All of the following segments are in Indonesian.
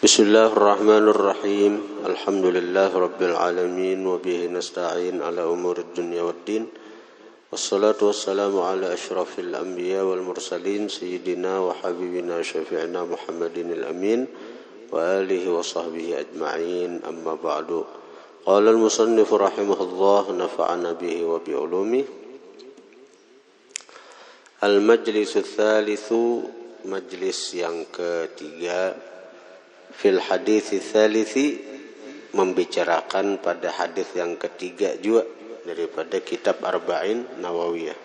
Bismillahirrahmanirrahim. Alhamdulillahirabbil alamin wa bihi nasta'in ala umurid dunya waddin. Wassalatu wassalamu ala asyrafil anbiya wal mursalin sayyidina wa habibina syafi'ina Muhammadinil amin wa alihi wa sahbihi ajma'in. Amma ba'du. Qala al-musannif rahimahullah nafa'ana bihi wa bi ulumihi. Al-majlisu tsalitsu, majlis yang ketiga. Fil hadits tsalithi, membicarakan pada hadis yang ketiga juga daripada kitab Arba'in Nawawiyah.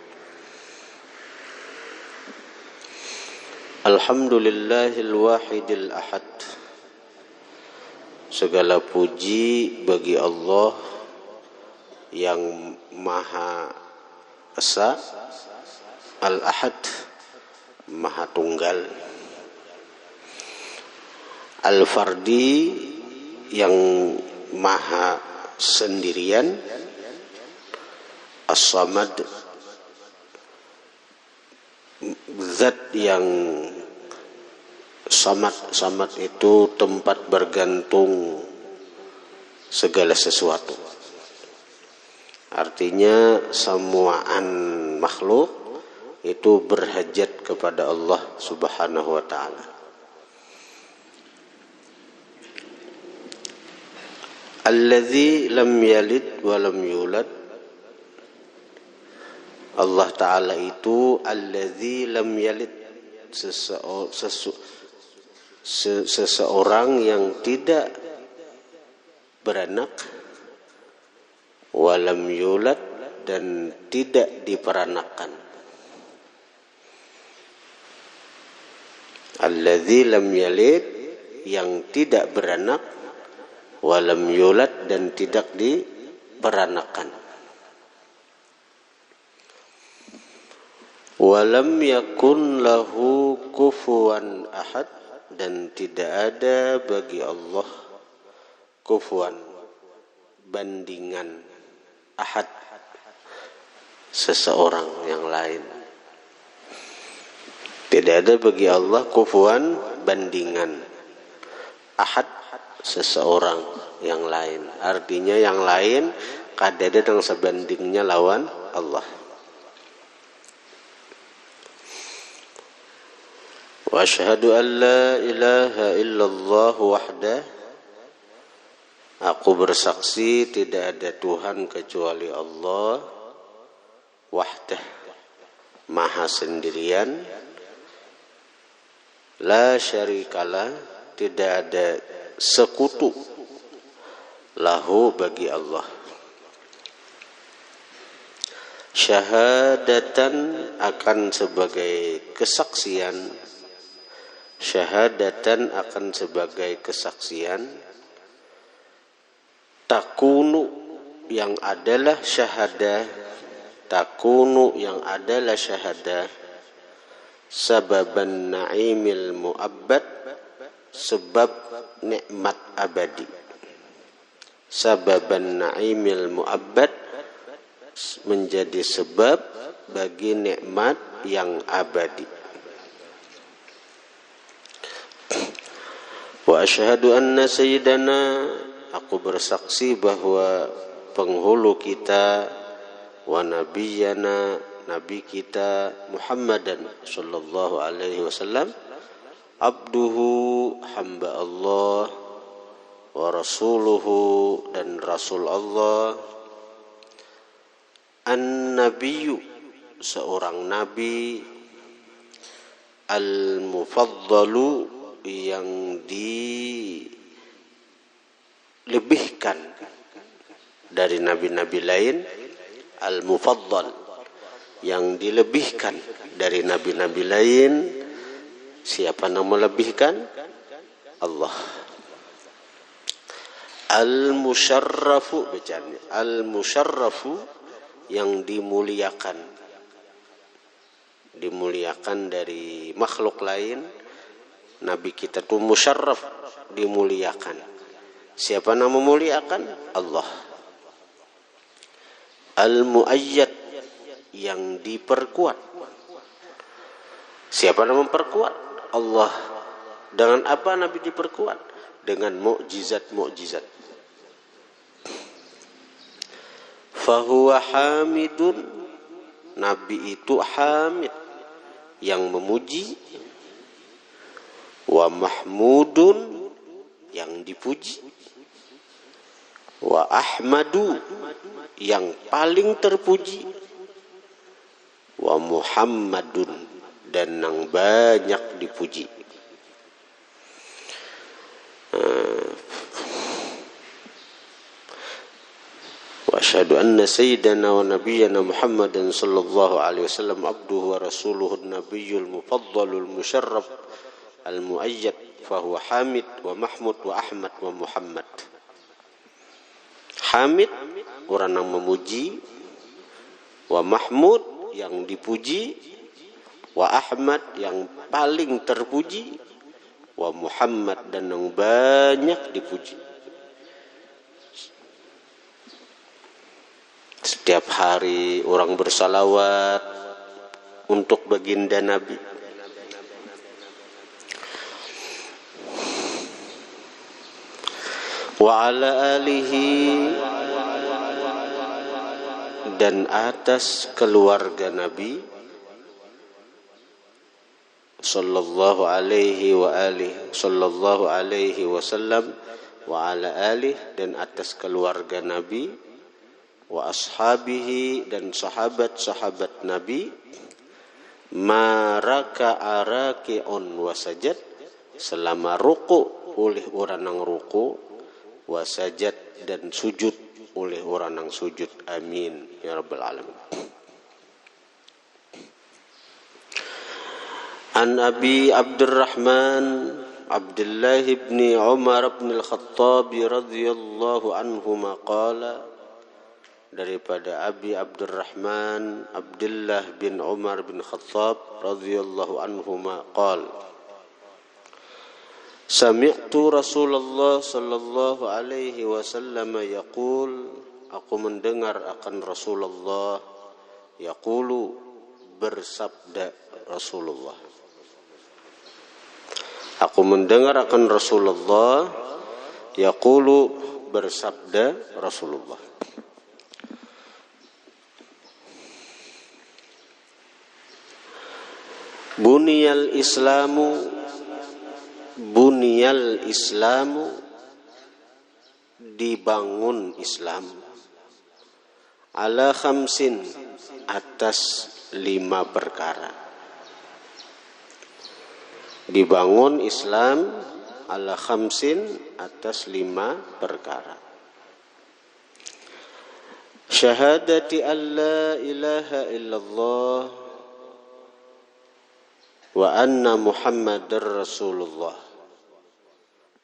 Alhamdulillahil wahidil ahad. Segala puji bagi Allah yang Maha Esa, Al-Ahad, Maha Tunggal. Al-Fardi, yang maha sendirian. As-Samad, zat yang samad itu tempat bergantung segala sesuatu. Artinya semuaan makhluk itu berhajat kepada Allah Subhanahu wa ta'ala. Alladzi lam yalid wa lam yulad. Allah Ta'ala itu alladzi lam yalid, seseorang yang tidak beranak, wa lam yulad, dan tidak diperanakan. Alladzi lam yalid, yang tidak beranak, walam yulad, dan tidak diperanakan. Walam yakun lahu kufuwan ahad, dan tidak ada bagi Allah kufuwan, bandingan, ahad, seseorang yang lain. Tidak ada bagi Allah kufuwan, bandingan, ahad, seseorang yang lain. Artinya yang lain kada ada yang sebandingnya lawan Allah. Wa asyhadu an la ilaha illallah wahdah. Aku bersaksi tidak ada Tuhan kecuali Allah, wahdah, maha sendirian. La syarikalah, tidak ada sekutu, lahu, bagi Allah. Syahadatan, akan sebagai kesaksian. Syahadatan, akan sebagai kesaksian. Takunu, yang adalah syahadah. Takunu, yang adalah syahadah. Sababan na'imil mu'abbad, sebab nikmat abadi. Sababan na'imil mu'abbad, menjadi sebab bagi nikmat yang abadi. Wa asyhadu anna sayyidana, aku bersaksi bahwa penghulu kita, wa nabiyyana, nabi kita Muhammadan sallallahu alaihi wasallam, abduhu, hamba Allah, wa rasuluhu, dan rasul Allah. An-nabiyyu, seorang nabi. Al-mufaddalu, yang dilebihkan dari nabi-nabi lain. Al-mufaddal, yang dilebihkan dari nabi-nabi lain. Siapa yang melebihkan? Allah. Al-musyarrafu, bacanya al-musyarrafu, yang dimuliakan. Dimuliakan dari makhluk lain. Nabi kita itu musyarraf, dimuliakan. Siapa yang memuliakan? Allah. Al-muayyad, yang diperkuat. Siapa yang memperkuat? Allah. Dengan apa Nabi diperkuat? dengan mukjizat-mukjizat. Fahuwa hamidun, Nabi itu hamid, yang memuji. Wa mahmudun, yang dipuji. Wa ahmadu, yang paling terpuji. Wa muhammadun, dan yang banyak dipuji. Wa asyhadu anna sayyidana wa nabiyyana Muhammadan sallallahu alaihi wasallam abduhu wa rasuluhu an-nabiyyul mufaddalul musyarraf al-muayyad fahuwa hamid wa mahmud wa ahmad wa muhammad. Hamid, orang yang memuji. Wa mahmud, yang dipuji. Wa ahmad, yang paling terpuji. Wa muhammad, dan yang banyak dipuji. Setiap hari orang bersalawat untuk baginda Nabi. Wa ala alihi, dan atas keluarga Nabi sallallahu alaihi wasallam, wa ala alihi, dan atas keluarga Nabi, wa ashabihi, dan sahabat-sahabat Nabi, ma raka'a raki'un wa sajad, selama ruku oleh orang yang ruku, wa sajad, dan sujud oleh orang yang sujud. Amin ya rabbal alamin. An Abi Abdurrahman Abdullah ibn Umar ibn al-Khattab radhiyallahu anhuma qala, daripada Abi Abdurrahman Abdullah bin Umar bin Khattab radhiyallahu anhuma qala, sami'tu Rasulullah sallallahu alaihi wasallam yaqul, aku mendengar akan Rasulullah, yaqulu, bersabda Rasulullah. Aku mendengar akan Rasulullah, yaqulu, bersabda Rasulullah. Buniyal Islamu, dibangun Islam, ala khamsin, atas 5 perkara. Dibangun Islam ala khamsin, atas 5 perkara. Syahadati an la ilaha illallah wa anna Muhammadar Rasulullah.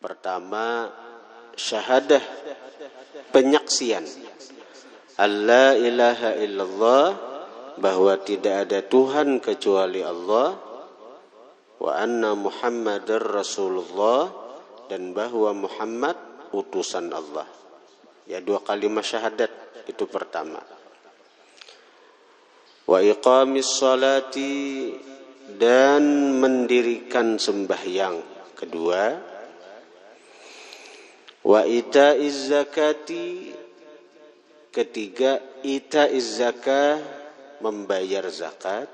Pertama, syahadah, penyaksian alla ilaha illallah, bahwa tidak ada Tuhan kecuali Allah, wa anna Muhammadar Rasulullah, dan bahwa Muhammad utusan Allah. Ya, 2 kalimat syahadat itu pertama. Wa iqamis salati, dan mendirikan sembahyang kedua. Wa itaiz zakati, ketiga, itaiz zakah, membayar zakat.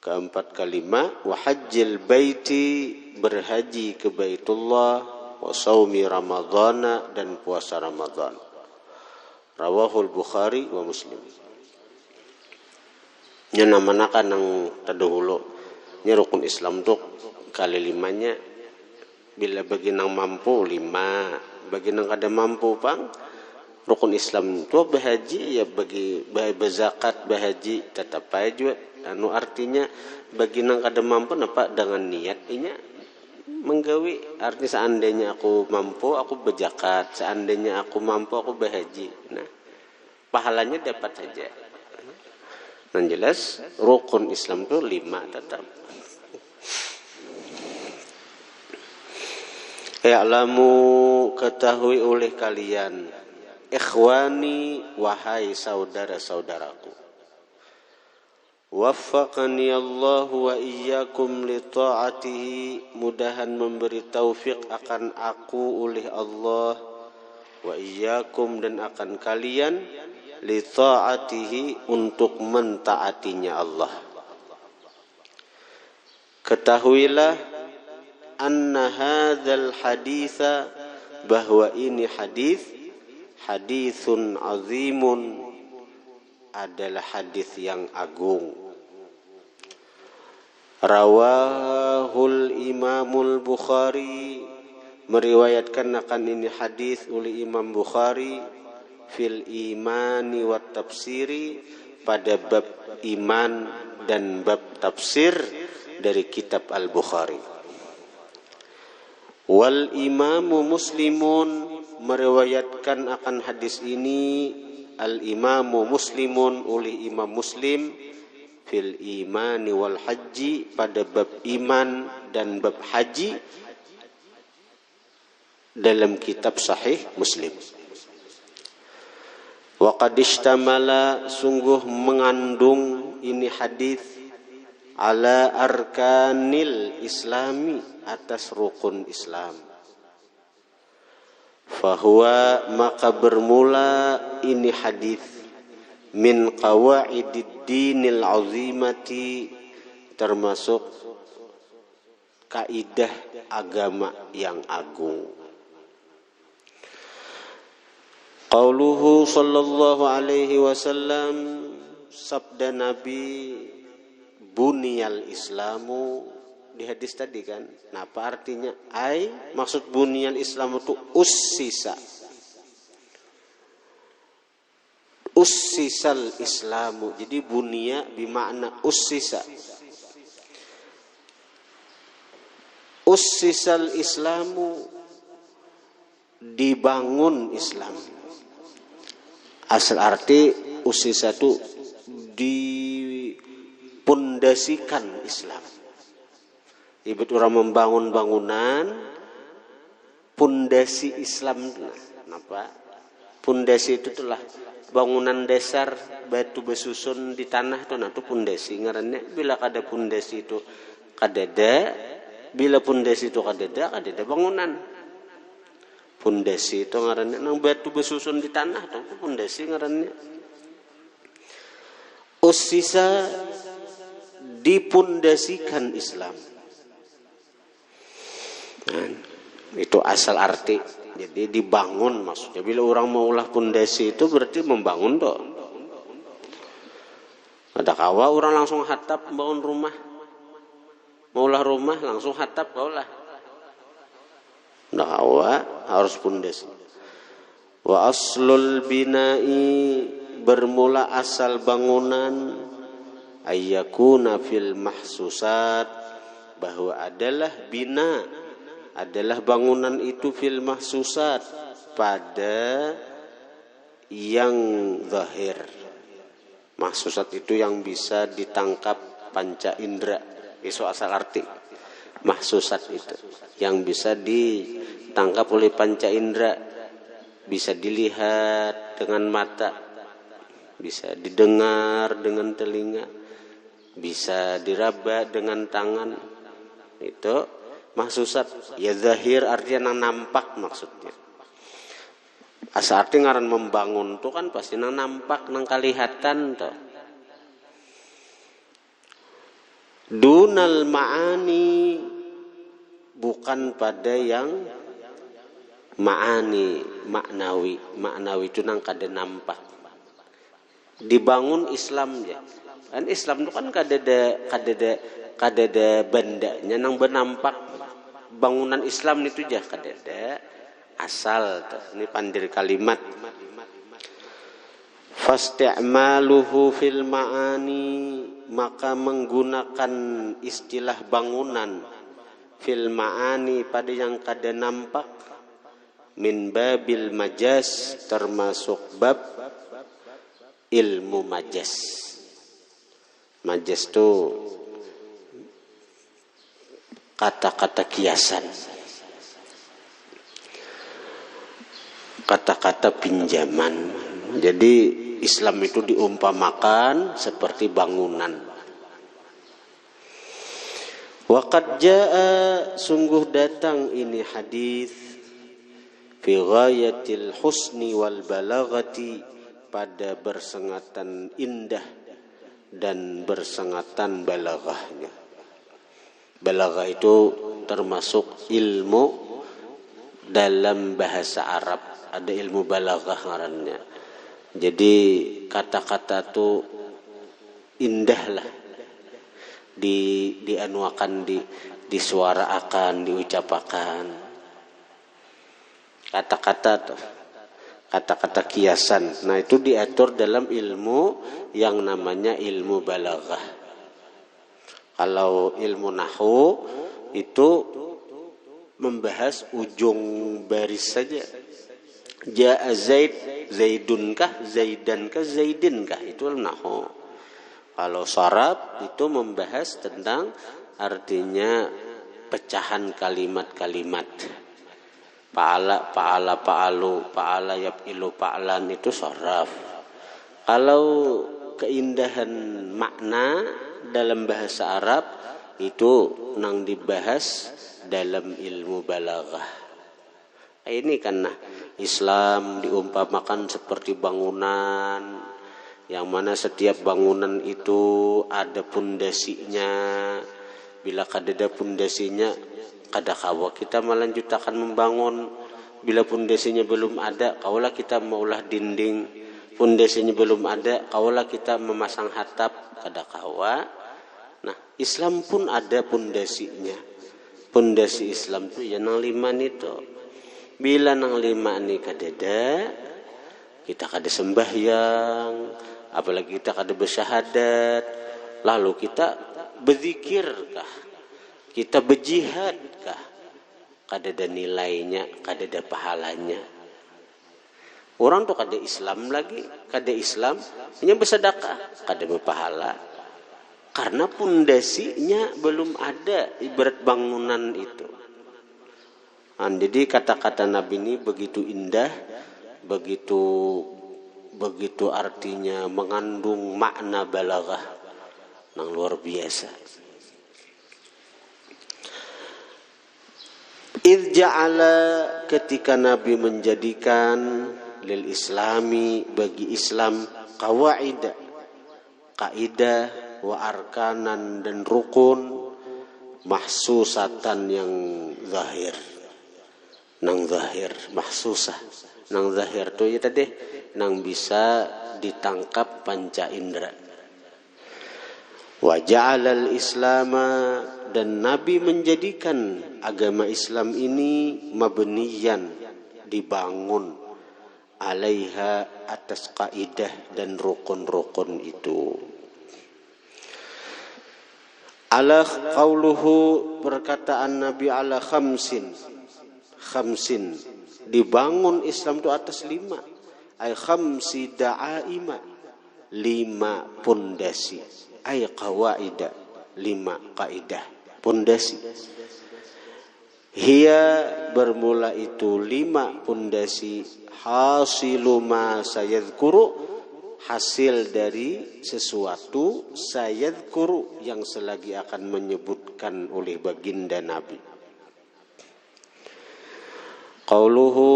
Keempat kalimat, wa hajjil baiti, berhaji ke Baitullah, wa saumi ramadhana, dan puasa Ramadan. Rawahul Bukhari wa Muslim. Nya namana kan yang terdahulu nya rukun Islam tuh kali 5-nya. Bila bagi nang mampu 5, bagi nang kada mampu pang rukun Islam tu berhaji, ya bagi berzakat, berhaji tetap aja juga. Anu artinya bagi nang kada mampu napa dengan niat inya menggawi, arti seandainya aku mampu aku berzakat, seandainya aku mampu aku berhaji. Nah, pahalanya dapat saja. Yang jelas rukun Islam tu 5 tetap. Ya'lamu, ketahui oleh kalian, ikhwani, wahai saudara-saudaraku, Waffaqani Allah wa iyyakum li ta'atihi, mudahan memberi taufik akan aku oleh Allah, wa iyyakum dan akan kalian, li ta'atihi untuk mentaatinya Allah. Ketahuilah anna hadzal haditsa, bahwa ini hadithun azimun, adalah hadis yang agung. Rawahul Imamul Bukhari, meriwayatkan akan ini hadis oleh Imam Bukhari, fil imani wat tafsiri, pada bab iman dan bab tafsir dari kitab Al-Bukhari. Wal Imamu Muslimun, meriwayatkan akan hadis ini Al-Imamu Muslimun oleh Imam Muslim, fil imani wal haji, pada bab iman dan bab haji dalam kitab Sahih Muslim. Wa qad ishtamala, sungguh mengandung ini hadis, ala arkanil islami, atas rukun Islam. Fahuwa, maka bermula ini hadis, min qawaidid dinil azimati, termasuk kaidah agama yang agung. Qauluhu sallallahu alaihi wasallam, sabda Nabi, buniyal islamu, di hadis tadi kan. Nah, apa artinya? Maksud buniyal islamu itu ussisa. Ussisal islamu. Jadi bunia bermakna ussisa. Ussisal islamu, dibangun Islam. Asal arti ussisa itu dipondasikan Islam. Ibarat orang membangun bangunan, pondasi Islam. Kenapa? Pondasi itu itulah bangunan dasar, batu besusun di tanah itu, nah itu pondasi ngarannya. Bila kada pondasi itu kadada, bila pondasi itu kadada bangunan. Pondasi itu ngarannya nang batu besusun di tanah itu pondasi ngarannya. Ussisa, dipondasikan Islam. Nah, itu asal arti. Jadi dibangun maksudnya. Bila orang mau ulah pondasi itu berarti membangun toh. Ada kawa orang langsung hatap bangun rumah. Maulah rumah langsung hatap kaulah. Ada kawa harus pondasi. Wa aslul binai, bermula asal bangunan, ayyakuna fil mahsusat, bahwa adalah bina, adalah bangunan itu fil mahsusat, pada yang zahir. Mahsusat itu yang bisa ditangkap panca indera. Itu asal arti. Mahsusat itu yang bisa ditangkap oleh panca indera, bisa dilihat dengan mata, bisa didengar dengan telinga, bisa diraba dengan tangan. Itu mahsusat. Ya zahir artinya nang nampak maksudnya. Asa arti ngaran membangun tuh kan pasti nang nampak, nang kalihatan tuh. Dunal ma'ani, bukan pada yang ma'ani, maknawi. Maknawi itu nang kada nampak. Dibangun Islam ya. Kan Islam itu kan kadada bandanya nang benampak. Bangunan Islam itu jah kadada asal tuh. Ini pandir kalimat. Fasti'maluhu fil ma'ani, maka menggunakan istilah bangunan fil ma'ani pada yang kada nampak, min babil majas, termasuk bab ilmu majas. Majas itu kata-kata kiasan, kata-kata pinjaman. Jadi Islam itu diumpamakan seperti bangunan. Wa qad jaa, sungguh datang ini hadis, fi ghayatil husni wal balaghati, pada bersengatan indah dan bersengatan balaghahnya. Balaghah itu termasuk ilmu dalam bahasa Arab. Ada ilmu balaghah ngarannya. Jadi kata-kata itu indahlah dianuakan, disuaraakan, diucapakan. Kata-kata kiasan. Nah, itu diatur dalam ilmu yang namanya ilmu balaghah. Kalau ilmu nahwu itu membahas ujung baris saja. Ja'a Zaid, Zaidun kah, Zaidan kah, Zaidin kah, itu nahwu. Kalau sharaf itu membahas tentang artinya pecahan kalimat-kalimat. Fa'ala, fa'ala, fa'alu, fa'ala yaf'ilu, fa'lan, itu sharaf. Kalau keindahan makna dalam bahasa Arab itu nang dibahas dalam ilmu balaghah. Ini karena Islam diumpamakan seperti bangunan, yang mana setiap bangunan itu ada pondasinya. Bila kadada pondasinya, kadakawa kita melanjutkan membangun. Bila pondasinya belum ada, kaulah kita maulah dinding. Pondasinya belum ada, kaulah kita memasang hatap, kadakawa. Nah, Islam pun ada pondasinya. Pondasi Islam tu ya nang lima itu. Bila nang lima ni kadada, kita kada sembahyang, apalagi kita kada bersyahadat, lalu kita berzikirkah, kita berjihadkah, kadada nilainya, kadada pahalanya. Orang tu kada Islam lagi, kada Islam hanya bersedekah, kada berpahala. Karena pondasinya belum ada, ibarat bangunan itu. Jadi kata-kata Nabi ini begitu indah, begitu artinya mengandung makna balaghah yang luar biasa. Idh ja'ala, ketika Nabi menjadikan lil islami, bagi Islam, qawaida, kaidah, wa arkanan, dan rukun, mahsusatan, yang zahir. Nang zahir, mahsusah. Nang zahir tu ya tadi, nang bisa ditangkap panca indera. Wa ja'alal islama, dan Nabi menjadikan agama Islam ini mabniyan, dibangun, alaiha, atas kaidah dan rukun-rukun itu. Ala qauluhu, perkataan Nabi, ala khamsin, dibangun Islam itu atas 5, ay khamsi da'aima, 5 pondasi, ay qawaida, 5 kaidah pondasi. Hiya, bermula itu 5 pondasi, hasilu ma sayadhkuru, hasil dari sesuatu, sayadhkuru, yang selagi akan menyebutkan oleh baginda Nabi. Qauluhu,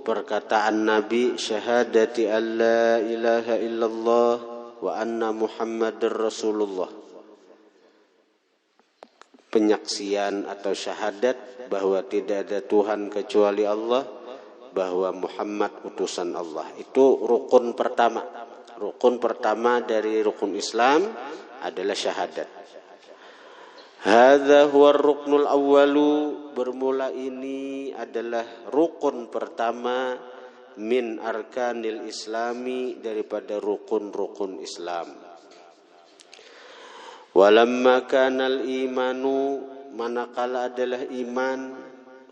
perkataan Nabi, syahadati an la ilaha illallah wa anna Muhammadar Rasulullah, penyaksian atau syahadat bahwa tidak ada Tuhan kecuali Allah, bahwa Muhammad utusan Allah. Itu rukun pertama. Rukun pertama dari rukun Islam adalah syahadat. Hadza huwa ruknul awwalu, bermula ini adalah rukun pertama, min arkanil islami, daripada rukun-rukun Islam. Walamma kanal imanu, manakala adalah iman,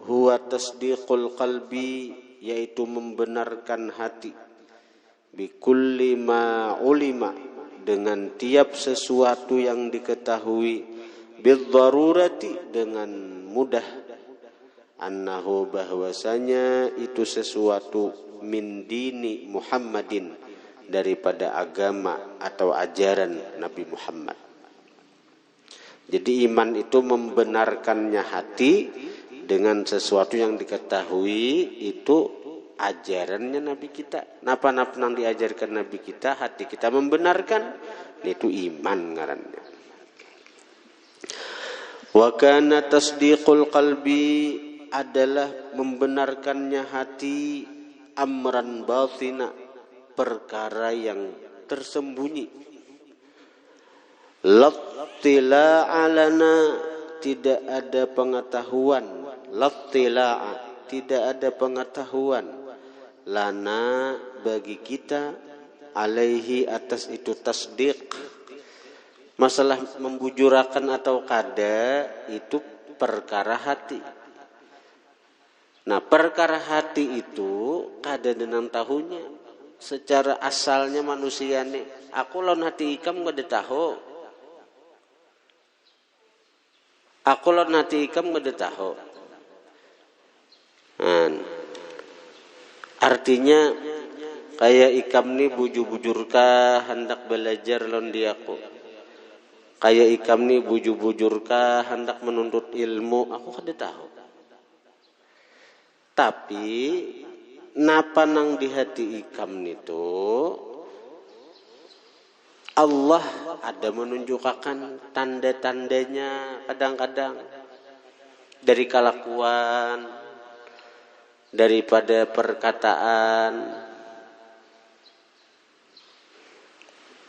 huwa tasdiqul qalbi, yaitu membenarkan hati, bikulli ma ulima, dengan tiap sesuatu yang diketahui, bidarurati, dengan mudah, annahu, bahwasanya itu sesuatu, min dini Muhammadin, daripada agama atau ajaran Nabi Muhammad. Jadi iman itu membenarkannya hati dengan sesuatu yang diketahui itu ajarannya Nabi kita. Napa-napa yang diajarkan Nabi kita, hati kita membenarkan, itu iman ngarannya. Wa kana tasdiqul qalbi adalah membenarkannya hati, amran batina, perkara yang tersembunyi. Lattila alana, tidak ada pengetahuan. Lattila, tidak ada pengetahuan. Lana, bagi kita, alaihi, atas itu tasdiq. Masalah membujurakan atau kada itu perkara hati. Nah, perkara hati itu kada dengan tahunya. Secara asalnya manusia nih, aku lawan hati ikam gak ada tahu. Aku lawan hati ikam gak ada tahu. Artinya kayak ikam nih bujur-bujurkah hendak belajar lawan diaku. Kayak ikam nih bujur-bujurkah hendak menuntut ilmu, aku kada tahu. Tapi napa nang di hati ikam itu Allah ada menunjukkan tanda-tandanya kadang-kadang dari kelakuan, daripada perkataan.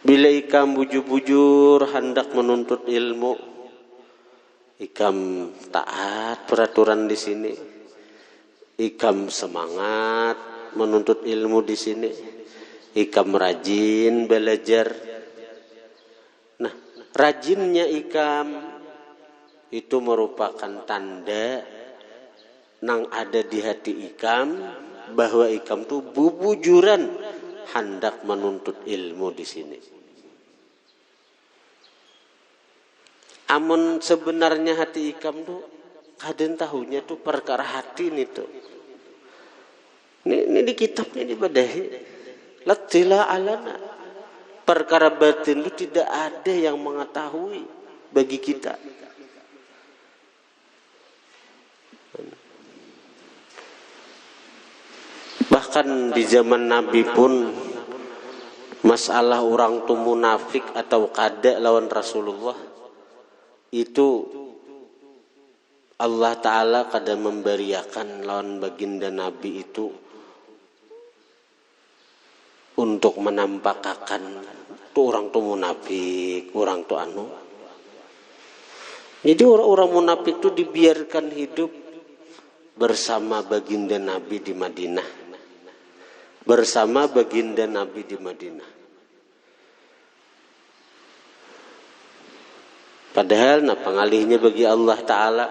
Bila ikam bujur-bujur hendak menuntut ilmu, ikam taat peraturan di sini, ikam semangat menuntut ilmu di sini, ikam rajin belajar. Nah, rajinnya ikam itu merupakan tanda nang ada di hati ikam bahwa ikam tuh bubujuran hendak menuntut ilmu di sini. Amun sebenarnya hati ikam tuh kadang tahunya tuh perkara hati nih tuh. Ini di kitabnya dibadahi. Latila alana. Perkara batin itu tidak ada yang mengetahui bagi kita. Bahkan di zaman Nabi pun masalah orang tu munafik atau kada lawan Rasulullah itu Allah Ta'ala kada memberiakan lawan baginda Nabi itu untuk menampakkan tu orang tu munafik, orang tu anu. Jadi orang-orang munafik itu dibiarkan hidup bersama baginda Nabi di Madinah. Bersama baginda Nabi di Madinah. Padahal pengalihnya bagi Allah Ta'ala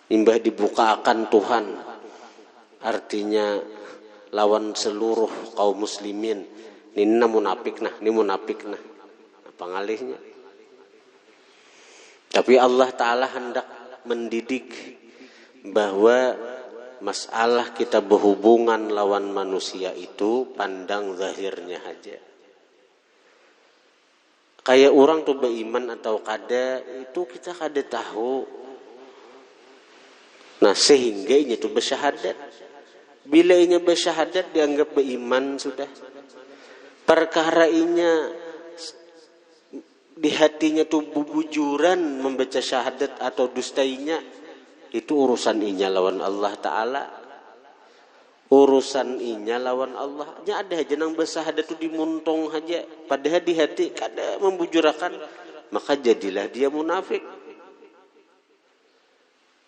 imbah dibukakan Tuhan, artinya lawan seluruh kaum muslimin, ini munafik nah, pengalihnya. Tapi Allah Ta'ala hendak mendidik bahwa masalah kita berhubungan lawan manusia itu pandang zahirnya aja. Kayak orang tuh beriman atau kada itu kita kada tahu. Nah sehingga ini tuh bersyahadat. Bila ini bersyahadat dianggap beriman sudah. Perkara inya di hatinya tuh bubujuran membaca syahadat atau dustainya, itu urusan inya lawan Allah Ta'ala. Urusan inya lawan Allah. Nya ada aja nang bersyahadat itu dimuntong aja. Padahal di hati kada membujurakan. Maka jadilah dia munafik.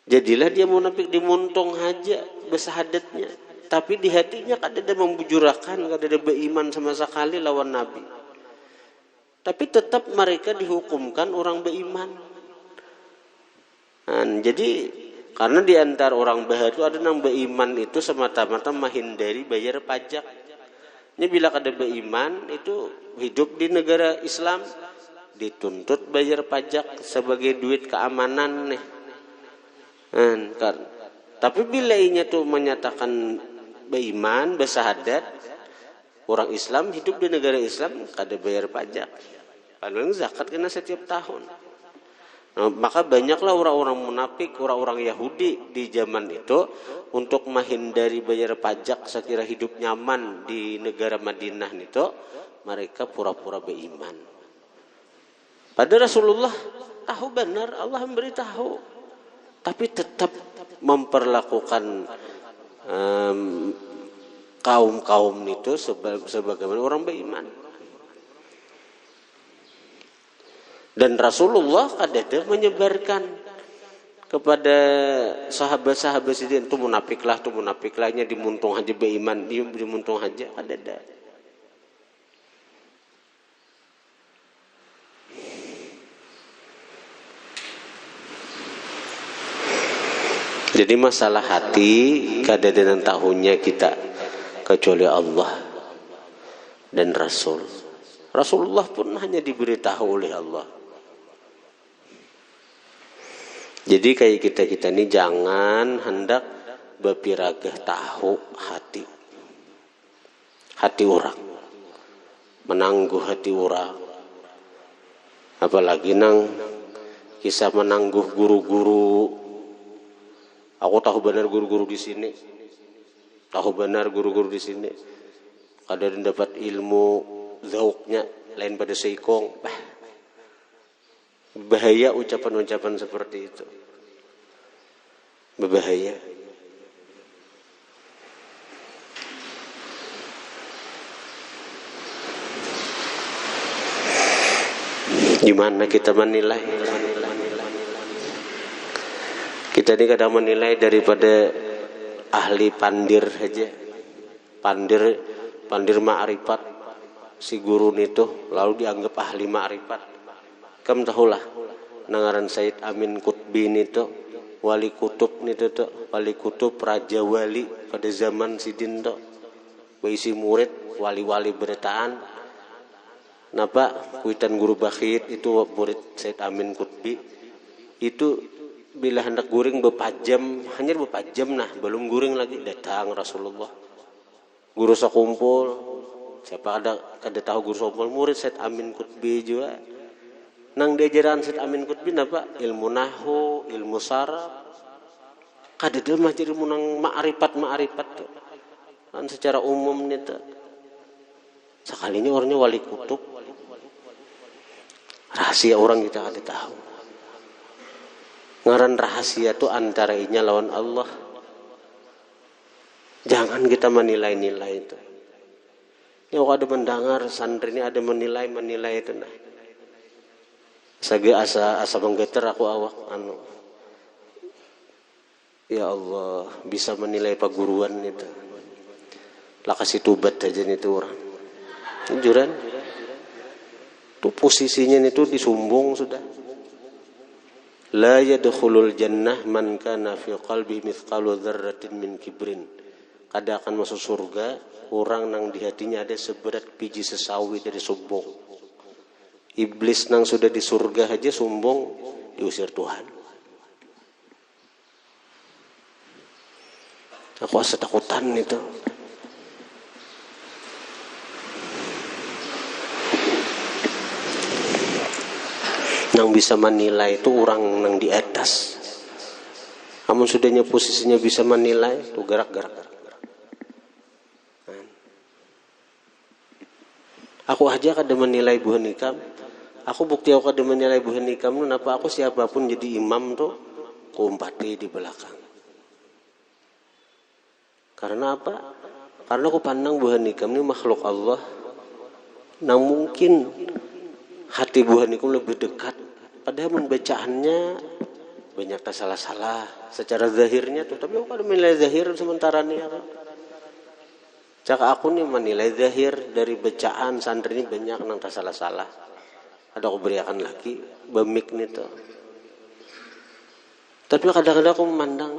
Jadilah dia munafik dimuntong aja bersyahadatnya. Tapi di hatinya kada ada membujurakan, kada ada beriman sama sekali lawan Nabi. Tapi tetap mereka dihukumkan orang beriman. Nah, jadi karena di antara orang bahar itu ada yang beriman itu semata-mata menghindari bayar pajak. Ini bila kada beriman itu hidup di negara Islam dituntut bayar pajak sebagai duit keamanan nih. Tapi bila inya tuh menyatakan beriman, bersyahadat, orang Islam hidup di negara Islam kada bayar pajak. Padahal zakat kena setiap tahun. Nah, maka banyaklah orang-orang munafik, orang-orang Yahudi di zaman itu untuk menghindari bayar pajak, sekira hidup nyaman di negara Madinah itu, mereka pura-pura beriman. Pada Rasulullah tahu benar, Allah memberitahu, tapi tetap memperlakukan kaum-kaum itu sebagaimana orang beriman. Dan Rasulullah kadang menyebarkan kepada sahabat-sahabat sidin, itu munafiklahnya dimuntung aja beriman, dimuntung aja ada. Jadi masalah hati kadang tahunya kita kecuali Allah dan Rasul. Rasulullah pun hanya diberitahu oleh Allah. Jadi kayak kita ini jangan hendak berpiragah tahu hati orang, menangguh hati orang. Apalagi nang kisah menangguh guru-guru. Aku tahu benar guru-guru di sini, kadang dapat ilmu zauknya lain pada seikong. Bahaya ucapan-ucapan seperti itu. Berbahaya. Gimana kita menilai? Kita ini kadang menilai daripada ahli pandir saja. Pandir ma'rifat si guru itu lalu dianggap ahli ma'rifat. Kamu tahulah nangaran Said Amin Qutbi itu wali kutub wali kutub raja wali pada zaman sidin itu berisi murid wali-wali beritaan. Napa kuitan guru bakhit itu murid Said Amin Qutbi itu bila hendak guring berpajam nah belum guring lagi datang Rasulullah. Guru sekumpul, siapa ada tahu guru sekumpul murid Said Amin Qutbi juga. Nang diajaran Said Amin Qutbi napa? Ilmu nahwu, ilmu saraf. Kadang mah jadi munang ma'rifat tuh. Kan secara umum nih tuh. Sekalinya orangnya wali kutub. Rahasia orang kita ada tahu. Ngaran rahasia tuh antara inya lawan Allah. Jangan kita menilai-nilai itu. Ya ada mendengar santri ini ada menilai itu nah. Sage asa menggeter aku awak ya Allah bisa menilai paguruan itu. Lah kasih tubat aja nih tuh orang. Jujuran. Tuh posisinya itu disumbung sudah. La yadkhulul jannah man kana fi qalbi mithqalu dzarratin min kibrin. Kada akan masuk surga orang nang di hatinya ada seberat biji sesawi dari sombong. Iblis nang sudah di surga aja sombong diusir Tuhan. Aku asa takutan itu. Nang bisa menilai itu orang nang di atas. Kamu sudahnya posisinya bisa menilai tuh gerak. Aku aja kada menilai buah nikam. Aku bukti aku kada menilai buah nikam. Kenapa aku siapapun jadi imam tuh kumpati di belakang. Karena apa? Karena aku pandang buah nikam ini makhluk Allah. Nah mungkin hati buah nikam lebih dekat. Padahal membacaannya banyak salah-salah secara zahirnya tuh. Tapi aku kada menilai zahir sementara nih. Cak aku nih menilai zahir dari bacaan santri ini banyak nang salah-salah. Ada aku berikan lagi bemik nih tuh. Tapi kadang-kadang aku memandang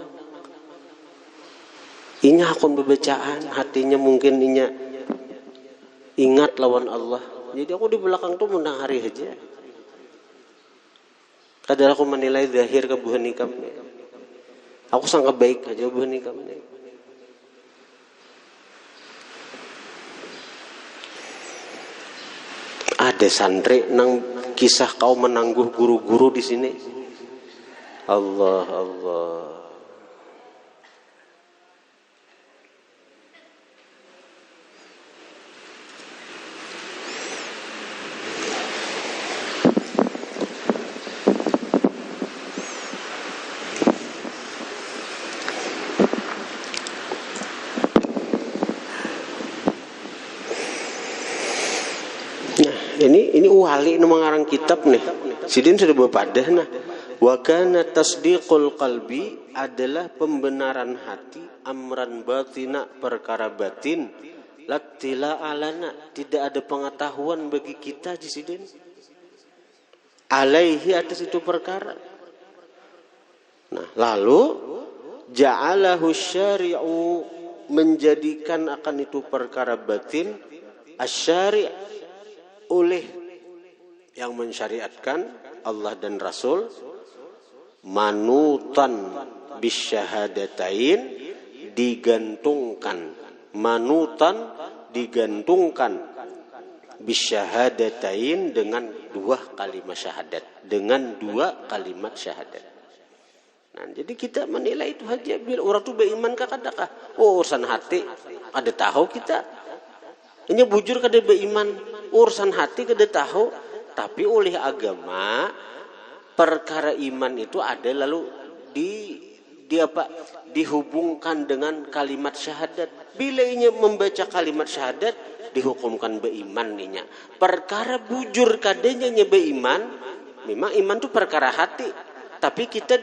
inya akun bacaan hatinya mungkin inya ingat lawan Allah. Jadi aku di belakang tuh menang hari aja. Kadang aku menilai zahir ke buah nikam. Aku sangka baik aja buah nikam. Ada santri nang kisah kau menangguh guru-guru di sini. Allah Allah. Ini wali nu mengarang kitab nih. Sidin sudah berpadah nah. Wa kana tasdiqul qalbi adalah pembenaran hati, amran batina perkara batin, latila alana tidak ada pengetahuan bagi kita di sidin. Alaihi atas itu perkara. Nah, lalu ja'alahu syari'u menjadikan akan itu perkara batin asyari' oleh yang mensyariatkan Allah dan Rasul manutan bisyahadatain digantungkan bisyahadatain dengan dua kalimat syahadat Nah, jadi kita menilai itu aja bila orang tu beriman kakadakah urusan hati ada tahu kita ini bujur kada beriman urusan hati kada tahu tapi oleh agama perkara iman itu ada lalu dihubungkan dengan kalimat syahadat. Bila inya membaca kalimat syahadat dihukumkan beriman ninya. Perkara bujur kadenya nya beriman, memang iman itu perkara hati. Tapi kita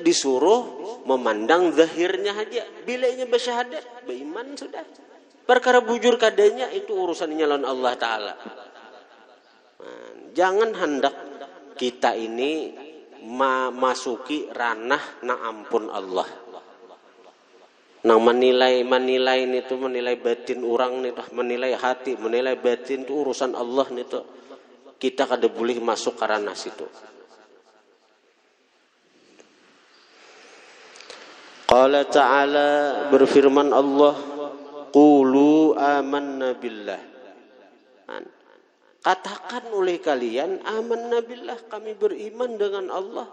disuruh memandang zahirnya aja. Bila inya bersyahadat, beriman sudah. Perkara bujur kadenya itu urusannya lawan Allah Ta'ala. Nah, jangan hendak kita ini masuki ranah na ampun Allah. Nah menilai itu menilai batin orang nih, menilai hati, menilai batin itu urusan Allah nih tuh. Kita kada boleh masuk ke ranah situ. Qala ta'ala berfirman Allah, qulu amanna billah. Katakan oleh kalian amanna billah, kami beriman dengan Allah.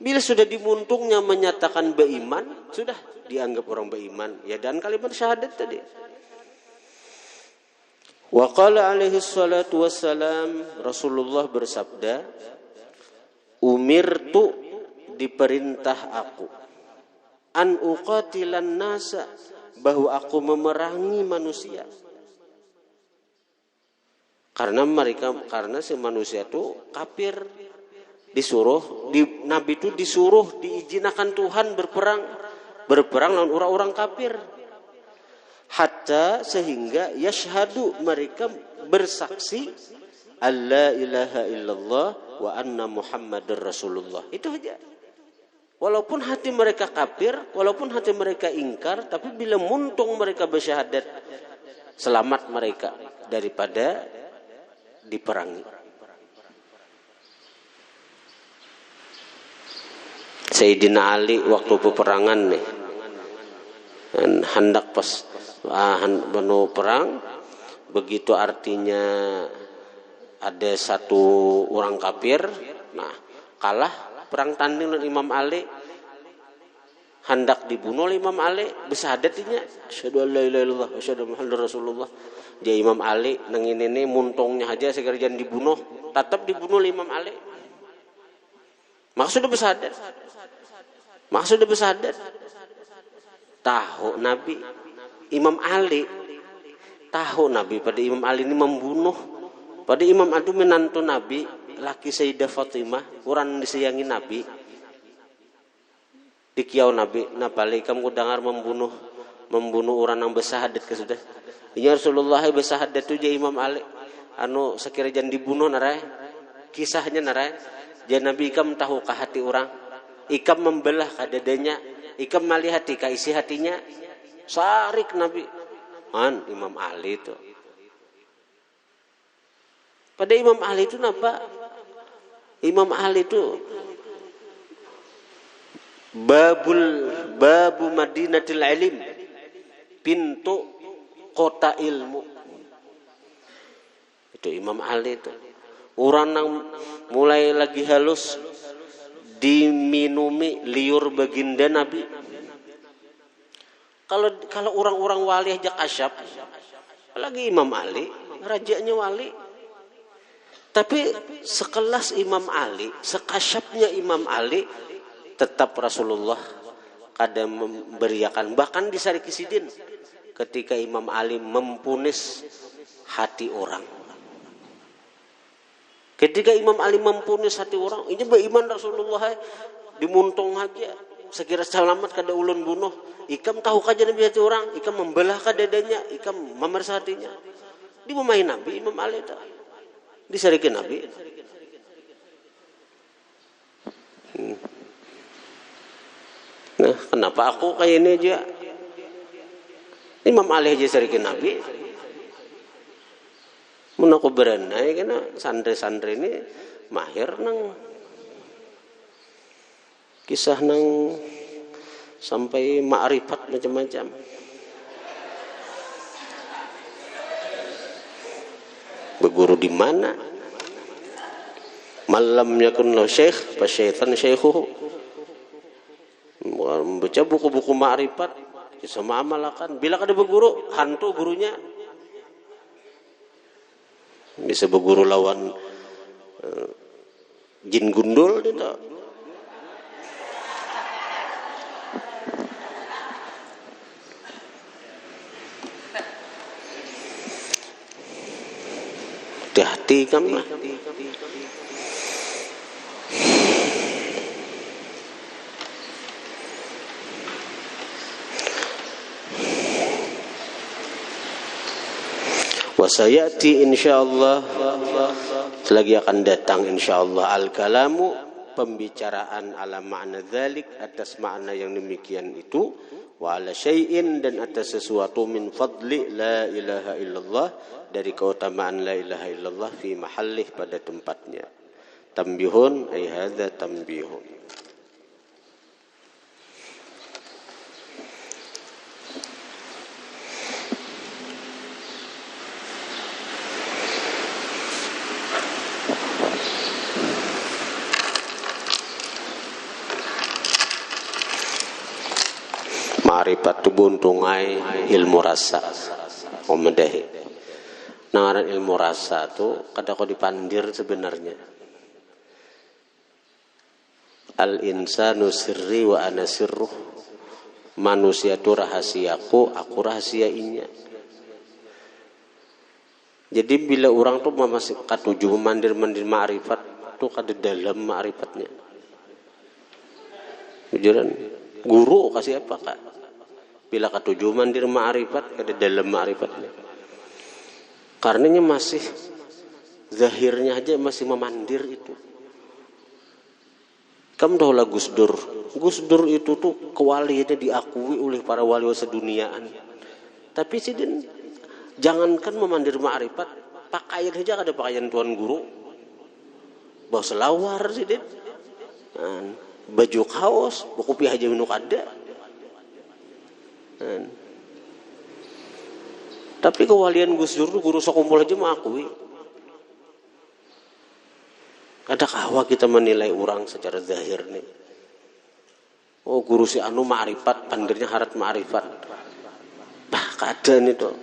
Bila sudah dimuntungnya menyatakan beriman, sudah dianggap orang beriman. Ya dan kalimat syahadat tadi. Wa qala alaihi salatu wassalam, Rasulullah bersabda, umirtu diperintah aku an uqatilan nasa, bahwa aku memerangi manusia. Karena si manusia itu kafir, Nabi itu disuruh diizinkan Tuhan berperang lawan orang-orang kafir. Hatta sehingga yashhadu mereka bersaksi alla ilaha illallah wa anna muhammadar rasulullah. Itu aja. Walaupun hati mereka kafir, walaupun hati mereka ingkar, tapi bila muntung mereka bersyahadat, selamat mereka daripada diperangi. Sayyidina Ali waktu peperangan nih, hendak pas penuh perang, begitu artinya ada satu orang kafir, nah kalah perang tanding dengan Imam Ali, hendak dibunuh oleh Imam Ali, bersyahadatnya asyhadu an la ilaha illallah wa asyhadu muhammadar rasulullah. Dia Imam Ali nengin ini muntungnya aja segera jangan dibunuh, tetap dibunuh oleh Imam Ali. Maksudnya bersahadat. Tahu Nabi Imam Ali, tahu Nabi pada Imam Ali ini membunuh. Pada Imam Ali menantu Nabi, laki Sayyidah Fatimah, orang disayangi Nabi. Dikiau Nabi, napalai kamu dengar membunuh orang yang bersahadat ke sudah. Ya Rasulullah bersahadat tu je Imam Ali. Sekira jangan dibunuh narai. Kisahnya narai. Jadi Nabi ikam tahu ke hati orang. Ikam membelah ke dadanya. Ikam melihat ke isi hatinya. Sarik Nabi. Imam Ali itu. Pada Imam Ali itu apa? Imam Ali itu babu Madinatil Ilim, pintu kota ilmu. Itu Imam Ali itu. Orang yang mulai lagi halus diminumi liur baginda Nabi. Kalau orang-orang wali aja kasyaf, apalagi Imam Ali, rajanya wali. Tapi sekelas Imam Ali, sekasyafnya Imam Ali, tetap Rasulullah kada memberiakan. Bahkan di Sari Kisidin, ketika Imam Ali mempunis hati orang. Ketika Imam Ali mempunis hati orang, ini beriman Rasulullah dimuntung aja. Sekira selamat kada ulun bunuh. Ikam tahu kaja Nabi hati orang, ikam membelah ka dadanya, ikam memersa hatinya. Di memain Nabi Imam Ali itu. Disarikin Nabi. Nah, kenapa aku kayak ini aja? Imam Ali aja sarikin Nabi. Mun aku berenai kena santri-santri ini mahir nang kisah nang sampai ma'rifat macam-macam. Berguru di mana? Malam yakun lahu syekh, fa syaitan syekhuhu. Membaca buku-buku ma'rifat, kisah ma'amalakan. Bila kada berguru, hantu gurunya. Bisa berguru lawan jin gundul itu. Hati-hati kamu lah. Wasayati insyaallah, selagi akan datang insyaallah al-kalamu, pembicaraan ala makna dzalik, atas makna yang demikian itu, wa ala syai'in, dan atas sesuatu min fadli la ilaha illallah, dari keutamaan la ilaha illallah, fi mahallih, pada tempatnya. Tambihun ay hadza tambihun. Ma'rifat tu buntungai ilmu rasa. Omedahi. Nangaran ilmu rasa tu kada kau dipandir sebenarnya. Al insanu sirri wa ana sirruh. Manusia tu rahasiaku, aku rahasiainya. Jadi bila orang tu masih katuju mandir-mandir ma'rifat tu kada dalam ma'rifatnya. Jujuran guru kasih apa kak? Bila katuju mandir ma'rifat kada dalam ma'rifatnya. Karenanya masih zahirnya aja masih memandir itu. Kamu tahu lah Gus Dur. Gus Dur itu tuh kewaliannya diakui oleh para wali seduniaan. Tapi sidin jangankan memandir ma'rifat, pakaian aja kada pakaian tuan guru. Bawa selawar sidin. Baju kaos, buku aja minuk ada. Tapi kewalian Gus Dur tuh guru sekumpul aja mengakui. Ada kawa kita menilai orang secara zahir nih. Oh guru si anu ma'rifat, pandirnya harat ma'rifat. Bah kada nih tuh.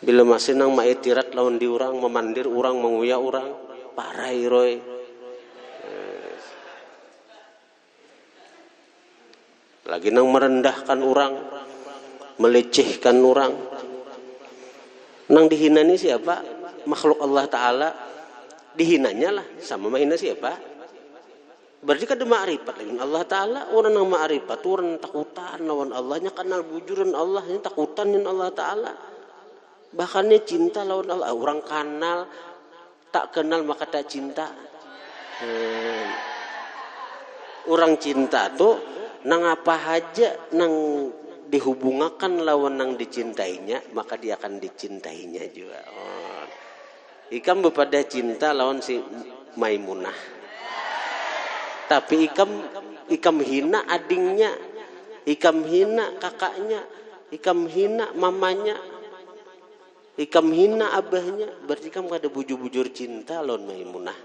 Bila masih nang maitirat lawan di orang, memandir orang, menguya orang, parai roy. Lagi nang merendahkan orang, melecehkan orang. Nang dihina ini siapa? Makhluk Allah Ta'ala. Dihinanya lah, sama menghina siapa? Berarti kada ma'rifat lagi Allah Ta'ala. Orang nang ma'rifat, orang takutan lawan Allah, nya kenal bujuran Allah, nya takutan nya Allah Ta'ala. Bahkan nya cinta lawan Allah. Orang kenal, tak kenal maka tak cinta. Orang cinta tuh nang apa aja nang dihubungakan lawan nang dicintainya, maka dia akan dicintainya juga. Oh. Ikam bepada cinta lawan si Maimunah. Tapi ikam hina adingnya, ikam hina kakaknya, ikam hina mamanya, ikam hina abahnya. Berarti ikam kada bujur-bujur cinta lawan Maimunah.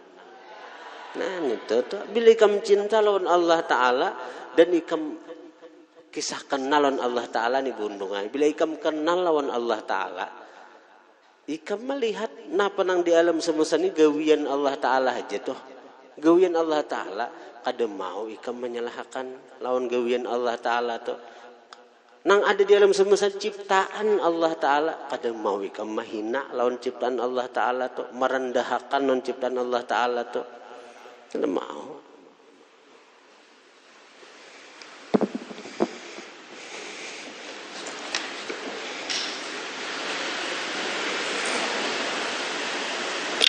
Nah itu tuh bila ikam cinta lawan Allah Ta'ala dan ikam kisah kenal lawan Allah Ta'ala nih bundungan. Bila ikam kenal lawan Allah Ta'ala, ikam melihat napa nang di alam semesta ini gawian Allah Ta'ala aja tuh. Gawian Allah Ta'ala kada mau ikam menyalahkan lawan gawian Allah Ta'ala tuh. Nang ada di alam semesta ciptaan Allah Ta'ala kada mau ikam mahina lawan ciptaan Allah Ta'ala tuh, merendahkan lawan ciptaan Allah Ta'ala tuh. Kada mau.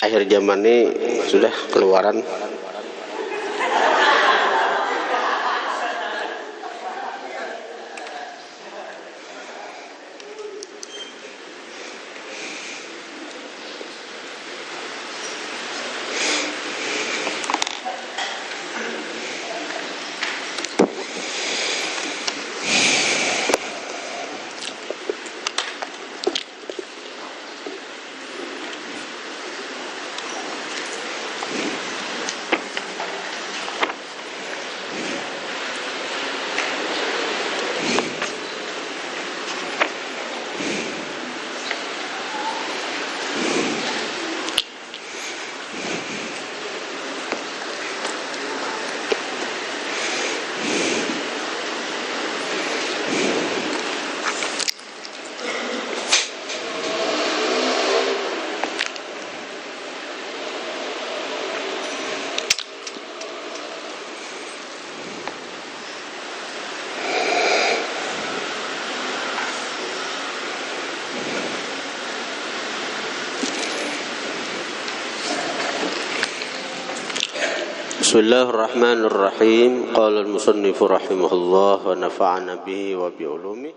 Akhir zaman ini sudah keluaran Bismillahirrahmanirrahim. Qala al-musannif rahimahullah wa nafa'ana bihi wa bi ulumi.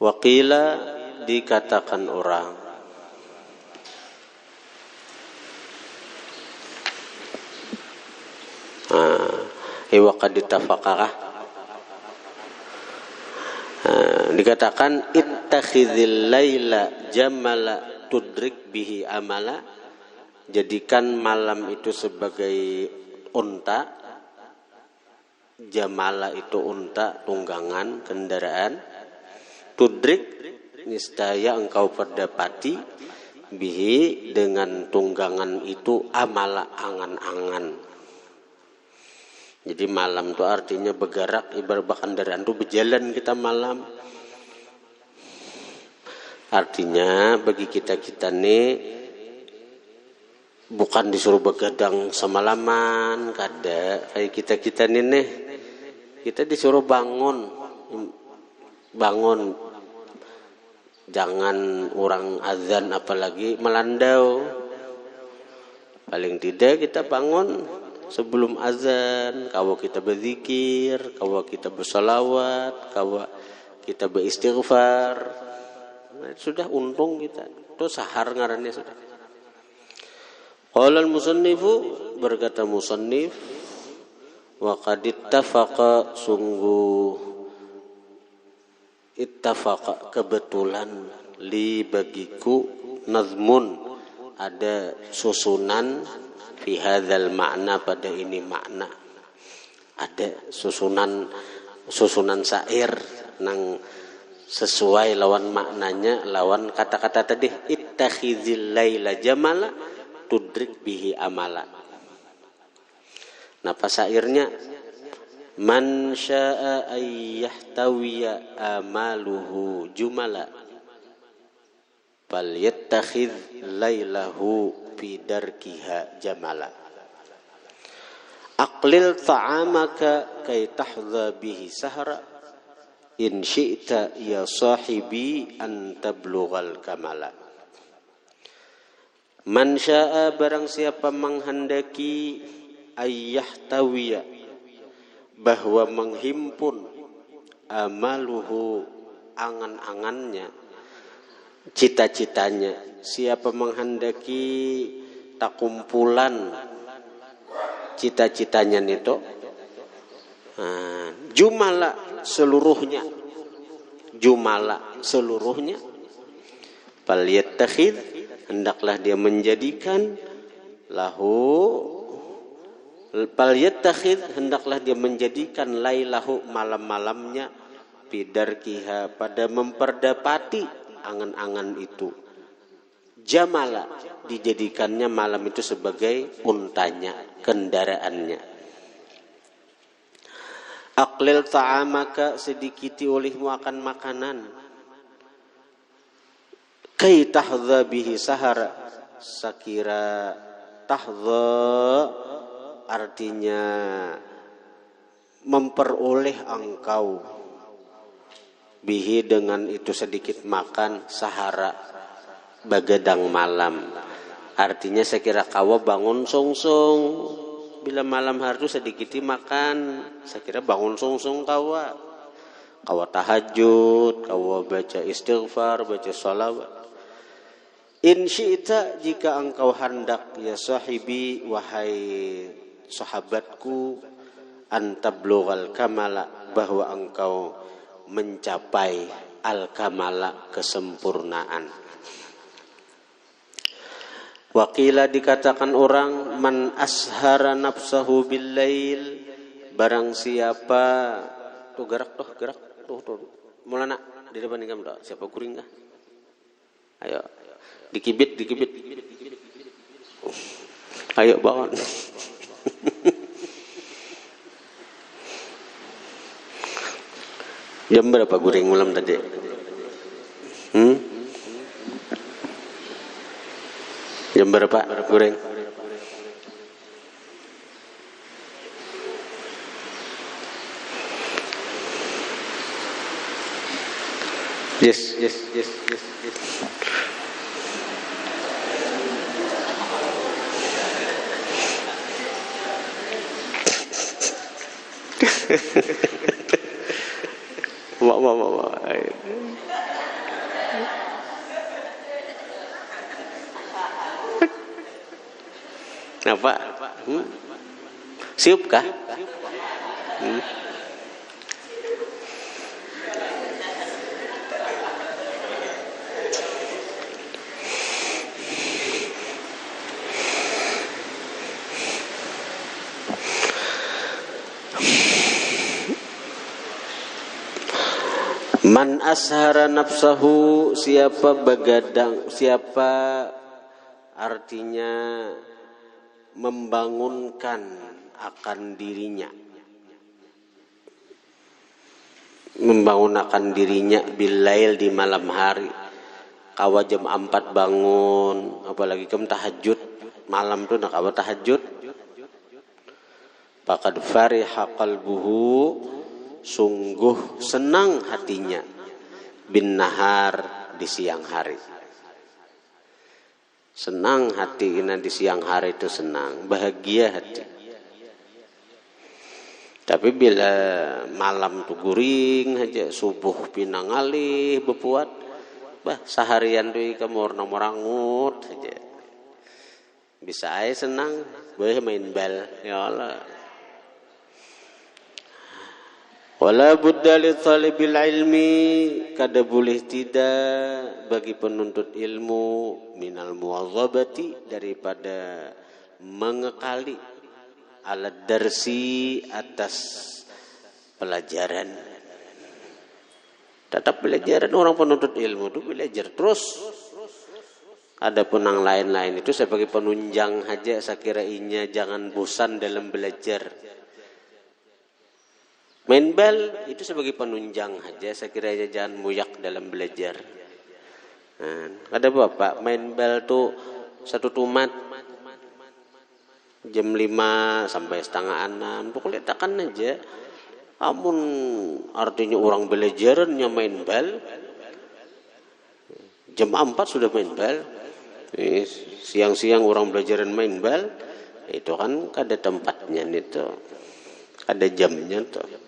Wa qila dikatakan orang wa qad ittafaqah dikatakan ittakhidhil laila jamala tudrik bihi amala, jadikan malam itu sebagai unta, jamala itu unta, tunggangan, kendaraan, tudrik niscaya engkau perdapati, bihi dengan tunggangan itu amala angan-angan. Jadi malam itu artinya bergerak, ibarat kendaraan itu berjalan kita malam. Artinya bagi kita-kita nih bukan disuruh begadang semalaman, kada kayak kita-kita nih kita disuruh bangun, jangan orang azan apalagi melandau. Paling tidak kita bangun sebelum azan, kawa kita berzikir, kawa kita bersalawat, kawa kita beristighfar. Sudah untung kita. Itu sahar ngarannya sudah. Qala al-musannifu, berkata musannif, wa qad ittafaqa, sungguh ittafaqa kebetulan, li bagiku, nazmun ada susunan, fi hadzal makna pada ini makna. Ada susunan syair nang sesuai lawan maknanya, lawan kata-kata tadi, ittakhizil laila jamala tudrik bihi amala. Napa syairnya? Man syaa ayyahtawiya amaluhu jumala fal yattakhidh lailahu fi darkiha jamala. Aqlil ta'amaka kay tahdha bihi sahra in syi'ta ya sahibi an tablughal kamala. Man syaa, barang siapa menghendaki, ayyahtawiya, bahwa menghimpun, amaluhu, angan-angannya, cita-citanya. Siapa menghendaki takumpulan cita-citanya itu, jumala seluruhnya, jumala seluruhnya, fal yattakhidh, hendaklah dia menjadikan lahu falyattakhid, hendaklah dia menjadikan lailahu malam-malamnya bidarkiha, pada memperdapati angan-angan itu, jamala, dijadikannya malam itu sebagai untanya, kendaraannya. Aqlil ta'amaka, sedikiti olehmu akan makanan, kai tahdha bihi sahara, sakira tahdha artinya memperoleh engkau, bihi dengan itu sedikit makan, sahara begadang malam, artinya sekira kawa bangun sungsung bila malam hari itu sedikit makan, sekira bangun sungsung kawa tahajud, kawa baca istighfar, baca salawat. In syi'ta, jika engkau hendak ya sahibi, wahai sahabatku, antablughal kamala, bahwa engkau mencapai al-kamala, kesempurnaan. Waqila, dikatakan orang, man ashara nafsahu bil lail, barang siapa tuh gerak tuh mulana di depan kamu tuh, siapa kuring kah? Ayo dikibit ayo bangun. Jam berapa guring malam tadi? Jam berapa guring? Yes. Mau. Apa? Siup kah? Man ashara nafsahu, siapa begadang, siapa artinya membangunkan akan dirinya, membangunkan dirinya bilail, di malam hari, kawa jam 4 bangun, apalagi kamu tahajud malam tuh nak kawa tahajud, faqad fariha qalbuhu, sungguh senang hatinya, bin nahar, di siang hari. Senang hati ini di siang hari itu, senang, bahagia hati. Tapi bila malam tuh guring aja, subuh pinang alih bepuat, seharian tuh kamu orang-orangut saja. Bisa aja senang, boleh main bal, ya Allah. Wala budda li talibil ilmi, kada boleh tidak bagi penuntut ilmu, minal muwadzabati, daripada mengekali, ala darsi, atas pelajaran. Tetap pelajaran, orang penuntut ilmu itu belajar terus. Adapun yang lain-lain itu sebagai penunjang saja, saya kira inya jangan bosan dalam belajar. Main bal itu sebagai penunjang aja, saya kira aja jangan muyak dalam belajar. Ada bapak main bal tuh satu tumat jam 5 sampai setengah 6, tuh kelihatan aja. Amun artinya orang belajarannya main bal, jam 4 sudah main bal. Siang-siang orang belajaran main bal, itu kan ada tempatnya nih tuh, ada jamnya tuh.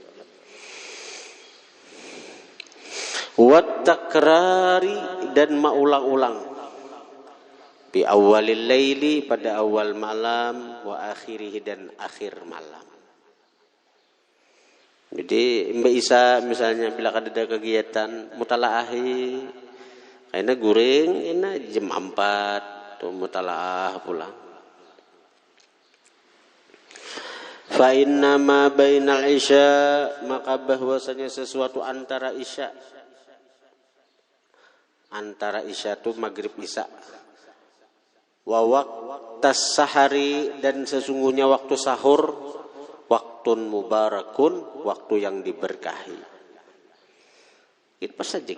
Wat takrari, dan maulang-ulang, bi awalil laili, pada awal malam, wa akhirih, dan akhir malam. Jadi Mbak Isa misalnya bila ada kegiatan mutalaahi, Karena guring ini jam 4 tuh mutalaah pulang. Fa inna ma bainal isya, maka bahwasanya sesuatu antara isya tuh maghrib isya, wa waqtas sahari, dan sesungguhnya waktu sahur, waktun mubarakun, waktu yang diberkahi. Itu saja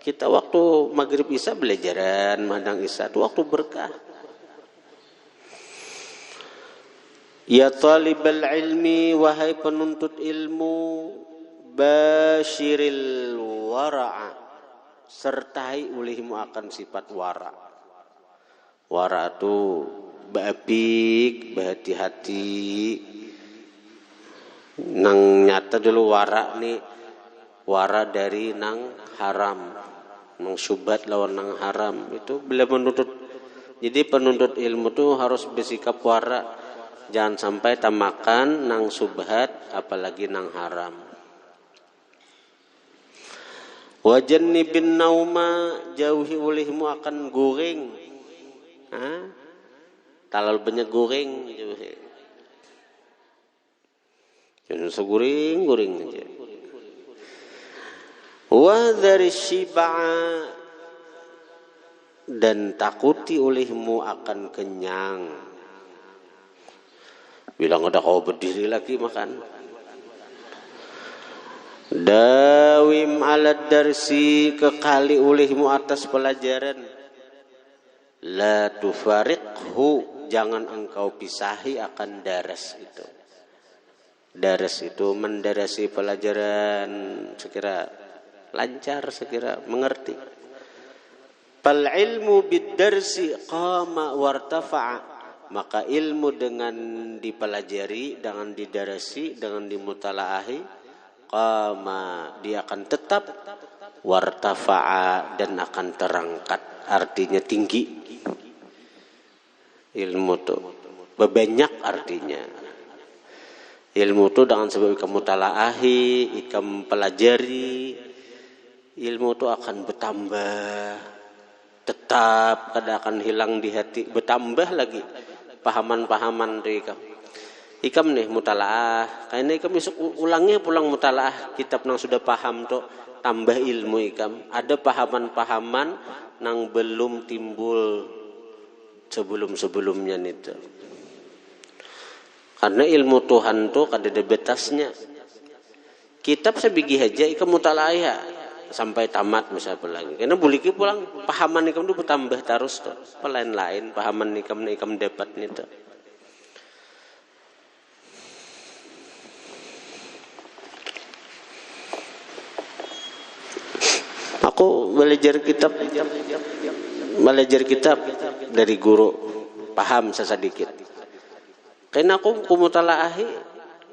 kita waktu maghrib isya belajaran mandang isya itu waktu berkah. Ya talibal ilmi, wahai penuntut ilmu, basyiril wara'a, sertai ulihmu akan sifat wara'. Wara' itu baapik, berhati-hati. Nang nyata dulu wara' nih, wara' dari nang haram, nang syubhat lawan nang haram. Itu bila menuntut, jadi penuntut ilmu tuh harus bersikap wara'. Jangan sampai tamakan nang subhat, apalagi nang haram. Wajannibin nauma, jauhi ulihmu akan goreng. Talal banyak goreng, jauhi. Jangan seguring aja. Wa dari shiba'a, dan takuti ulihmu akan kenyang. Bilang udah kau berdiri lagi makan. Dawim ala darsi, kekali ulihmu atas pelajaran. La tufariqhu, jangan engkau pisahi akan daras itu. Daras itu mendarasi pelajaran, sekira lancar, sekira mengerti. Fal ilmu bid darsi qama wartafa'a, maka ilmu dengan dipelajari, dengan didarasi, dengan dimutalaahi, qama, dia akan tetap, wartafa'a, dan akan terangkat, artinya tinggi. Ilmu itu bebanyak artinya. Ilmu itu dengan sebab ikam mutalaahi, ikam pelajari, ilmu itu akan bertambah, tetap, kada akan hilang di hati, bertambah lagi pahaman-pahaman dari ikam nih mutalaah. Kayaknya ikam besok ulangnya pulang mutalaah kitab nang sudah paham tuh, tambah ilmu ikam. Ada pahaman-pahaman nang belum timbul sebelum-sebelumnya itu. Karena ilmu Tuhan tuh kada ada batasnya. Kitab sebiji aja ikam mutalaah ya sampai tamat misalnya lagi. Karena buliki pulang pahaman ikam tuh bertambah terus tuh. Lain-lain pahaman ikam dapat nih tuh. Aku belajar kitab dari guru, paham sesedikit. Karena aku mutalaahi,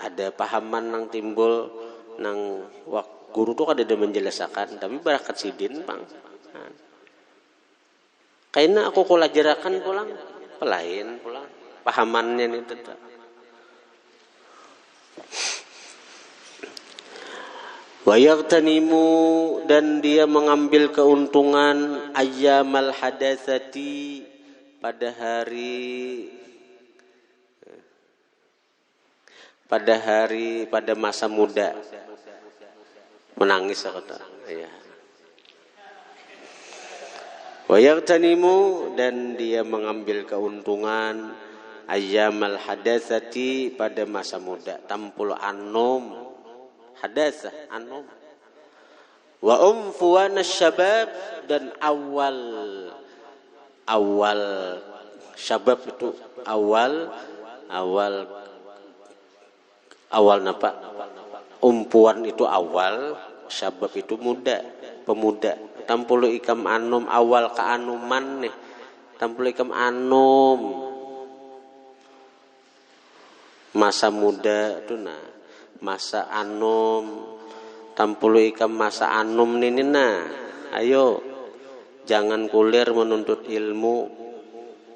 ada pahaman nang timbul nang guru tuh kada ada menjelaskan, tapi barakat sidin bang. Karena aku kulajarakan pulang, pelain pulang, pahamannya nih tetap. Wayagtanimu, dan dia mengambil keuntungan ayyamal hadatsati, pada masa muda. Menangis kata ya. Wayagtanimu, dan dia mengambil keuntungan ayyamal hadatsati, pada masa muda. Tampul anum, hadatsah anum. Wa umfuwana syabab, dan awal syabab itu awal napa? Umpuan itu awal, syabab itu pemuda. Tampulu ikam anum, awal keanuman nih. Tampulu ikam anum. Masa muda itu nah. Masa anum. Tampulu ikam masa anum ini nah. Ayo. Jangan kulir menuntut ilmu.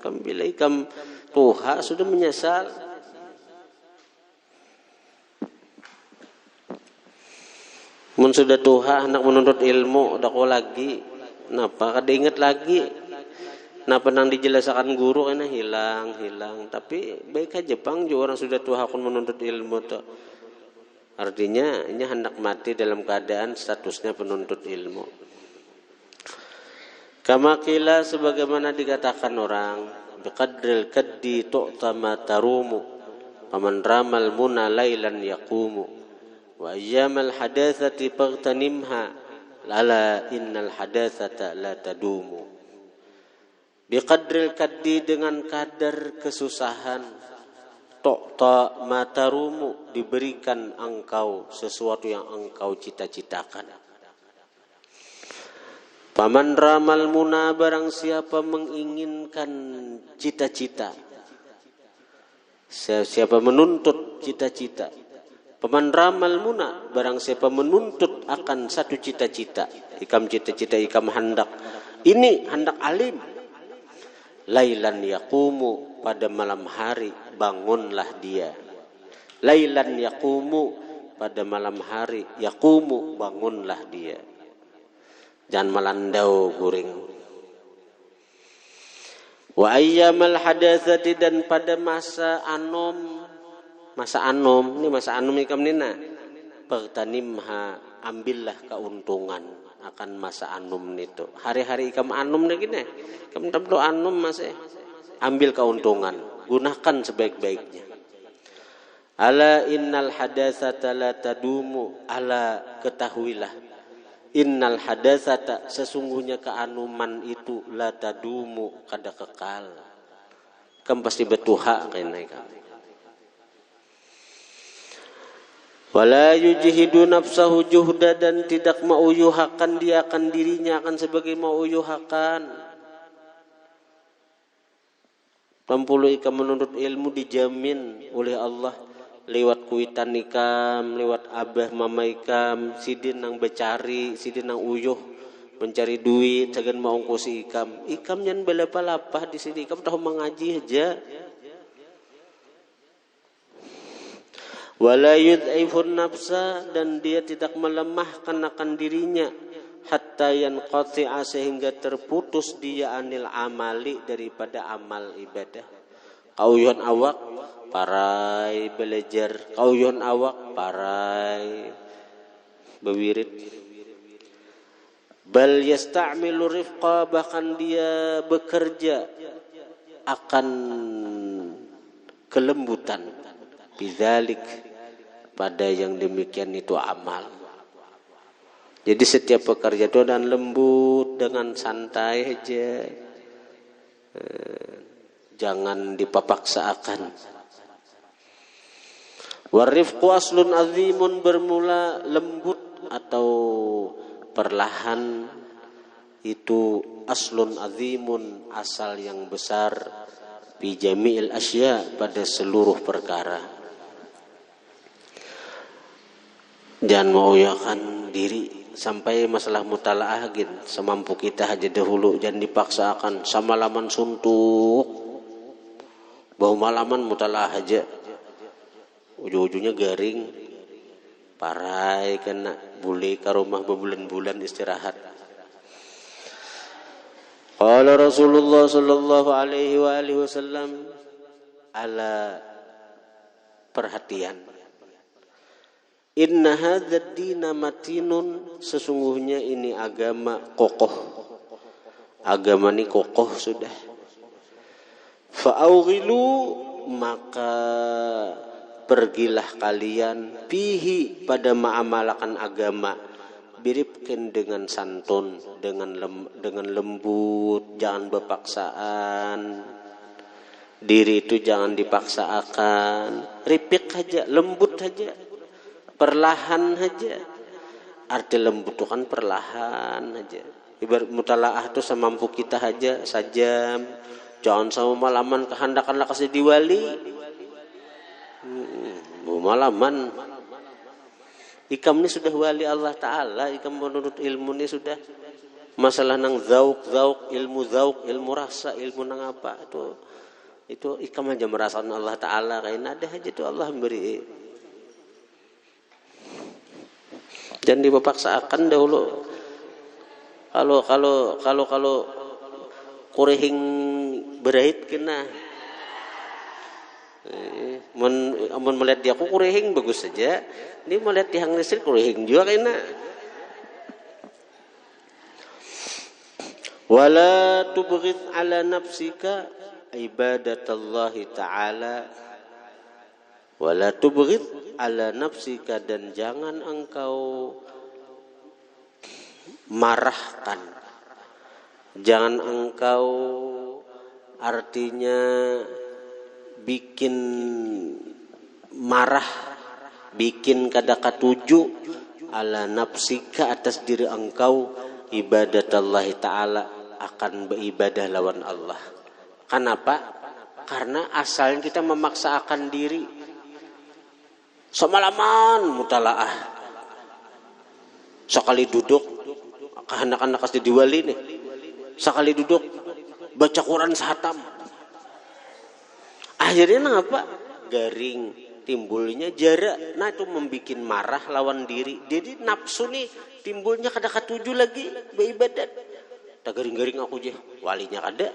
Bila ikam tuha sudah menyesal. Mun sudah tuha hendak menuntut ilmu, udah kau lagi Napa kada ingat lagi? Napa nang dijelaskan guru kena hilang. Tapi baik aja pang juga orang sudah tua hakun menuntut ilmu tuh. Artinya ini hendak mati dalam keadaan statusnya penuntut ilmu. Kama qila sebagaimana dikatakan orang, biqadril kaddi tu'tama tarumu, faman ramal muna lailan yaqumu, wa ayyamal hadatsati faghtanimha, lala innal hadatsata la tadumu. Biqadril kaddi dengan kadar kesusahan, tu'ta matarumu diberikan engkau sesuatu yang engkau cita-citakan. Paman ramal muna barang siapa menginginkan cita-cita, siapa menuntut cita-cita. Paman ramal muna barang siapa menuntut akan satu cita-cita, ikam cita-cita ikam hendak ini hendak alim. Lailan yaqumu pada malam hari bangunlah dia. Lailan yaqumu pada malam hari yaqumu bangunlah dia. Jangan melandau guring. Wa ayyamal hadatsati dan pada masa anom ini masa anom ikam nina. Pertanimha ambillah keuntungan akan masa anum itu. Hari-hari ikam anum lagi nih. Ikam tablo anum masih ambil keuntungan, gunakan sebaik-baiknya. Ala innal hadatsata la tadumu, ala ketahuilah. Innal hadatsata sesungguhnya keanuman itu la tadumu kada kekal. Kam pasti betuha kena ikam. Wala yujhidu nafsahu juhda dan tidak mauyuhakan dia akan dirinya akan sebagai mauyuhakan. 60 ikam menuntut ilmu dijamin oleh Allah lewat kuitan ikam, lewat abah mama ikam, sidin nang becari, sidin nang uyuh mencari duit, jangan mau ongkosi ikam. Ikam nyan belapa-lapah di sini, ikam tahu mengaji aja. Wala yud'ifun nafsa dan dia tidak melemahkan akan dirinya hatta yanqati'a sehingga terputus dia anil amali daripada amal ibadah. Kauyun awak parai belajar, kauyun awak parai bewirid. Bal yasta'milu rifqa bahkan dia bekerja akan kelembutan bidzalik pada yang demikian itu amal. Jadi setiap pekerja itu dan lembut dengan santai aja, jangan dipaksakan. Warifqu aslun azimun bermula lembut atau perlahan itu aslun azimun asal yang besar bi jami'il asya pada seluruh perkara. Jangan mengoyakkan diri sampai masalah mutalaah gin semampu kita aja dahulu, jangan dipaksakan sama laman suntuk bau malaman mutalaah aja ujung-ujungnya garing parai kena boleh ke rumah berbulan-bulan istirahat. Qala Rasulullah sallallahu alaihi wa alihi wasallam ala perhatian. Inna hadzal dina matinun sesungguhnya ini agama kokoh. Agama ini kokoh sudah. Fa'aughilu maka pergilah kalian fihi pada ma'amalakan agama birifkin dengan santun, dengan lembut, jangan berpaksaan. Diri itu jangan dipaksakan, ripik aja, lembut aja. Perlahan aja. Arti lembut itu kan perlahan aja. Ibarat mutalaah itu semampu kita aja sajam. Jangan sama malaman kehendakanlah kasih diwali. Malaman. Ikam ini sudah wali Allah Ta'ala. Ikam menurut ilmu ini sudah. Masalah nang zauk, ilmu rasa, ilmu nang apa. Itu ikam aja merasakan Allah Ta'ala. Kayak ada aja itu Allah memberi. Jangan dipaksakan dahulu. Kalau kurehing berait kena. Mun melihat dia aku kurehing bagus saja. Ini melihat dia hang listrik kurehing juga kena. Wala tubghid ala nafsika ibadatallahi ta'ala. Wala tubghid ala nafsika, dan jangan engkau marahkan. Jangan engkau artinya bikin marah, bikin kada katuju ala nafsika atas diri engkau ibadatallahi ta'ala, akan beribadah lawan Allah. Kenapa? Karena asalnya kita memaksa akan diri. Semalaman mutalaah, sekali duduk anak-anak kasih diwali nih, sekali duduk baca Quran sahatam. Akhirnya ngapa? Garing, timbulnya jarak. Nah itu membuat marah lawan diri. Jadi nafsu nih timbulnya kada katuju lagi beribadat. Tak garing-garing aku je, walinya kada.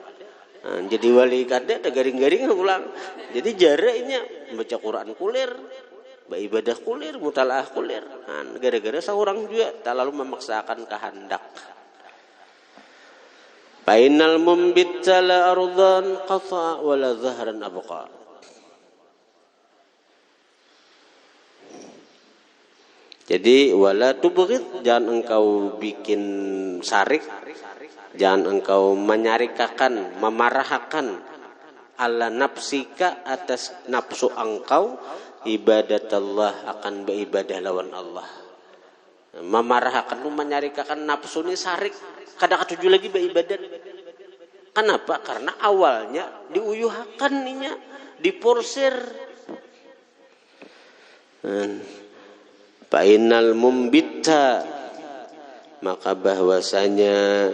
Nah, jadi wali kada, tak garing-garing ulang. Jadi jaraknya baca Quran kulir, beribadah kulir, mutalaah kulir. Nah, gara-gara seorang juga tak lalu memaksakan kehendak. Bainal mumbita la ardan qata wa la zahran abqa. Jadi wala tubghid, jangan engkau bikin sarik, jangan engkau menyarikakan, memarahkan ala nafsika atas nafsu engkau ibadatullah, akan beribadah lawan Allah. Memarahkan, menyarikakan nafsu ini sarik, kada katuju lagi beribadat. Kenapa? Karena awalnya diuyuhkan ninya, diporsir. Fainal mumbita, maka bahwasanya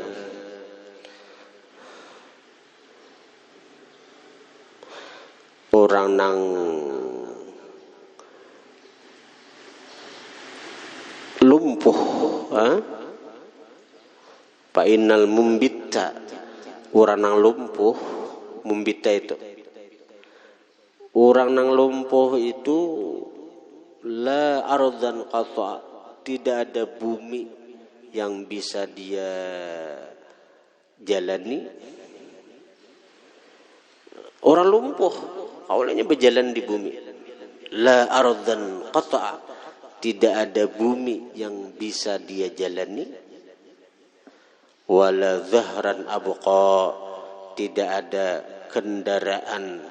orang nang lumpuh, fainal mumbita, orang nang lumpuh, mumbita itu orang nang lumpuh itu la ardan qata, tidak ada bumi yang bisa dia jalani. Orang lumpuh awalnya berjalan di bumi. La ardan qata, tidak ada bumi yang bisa dia jalani. Wala zahran abqa, tidak ada kendaraan,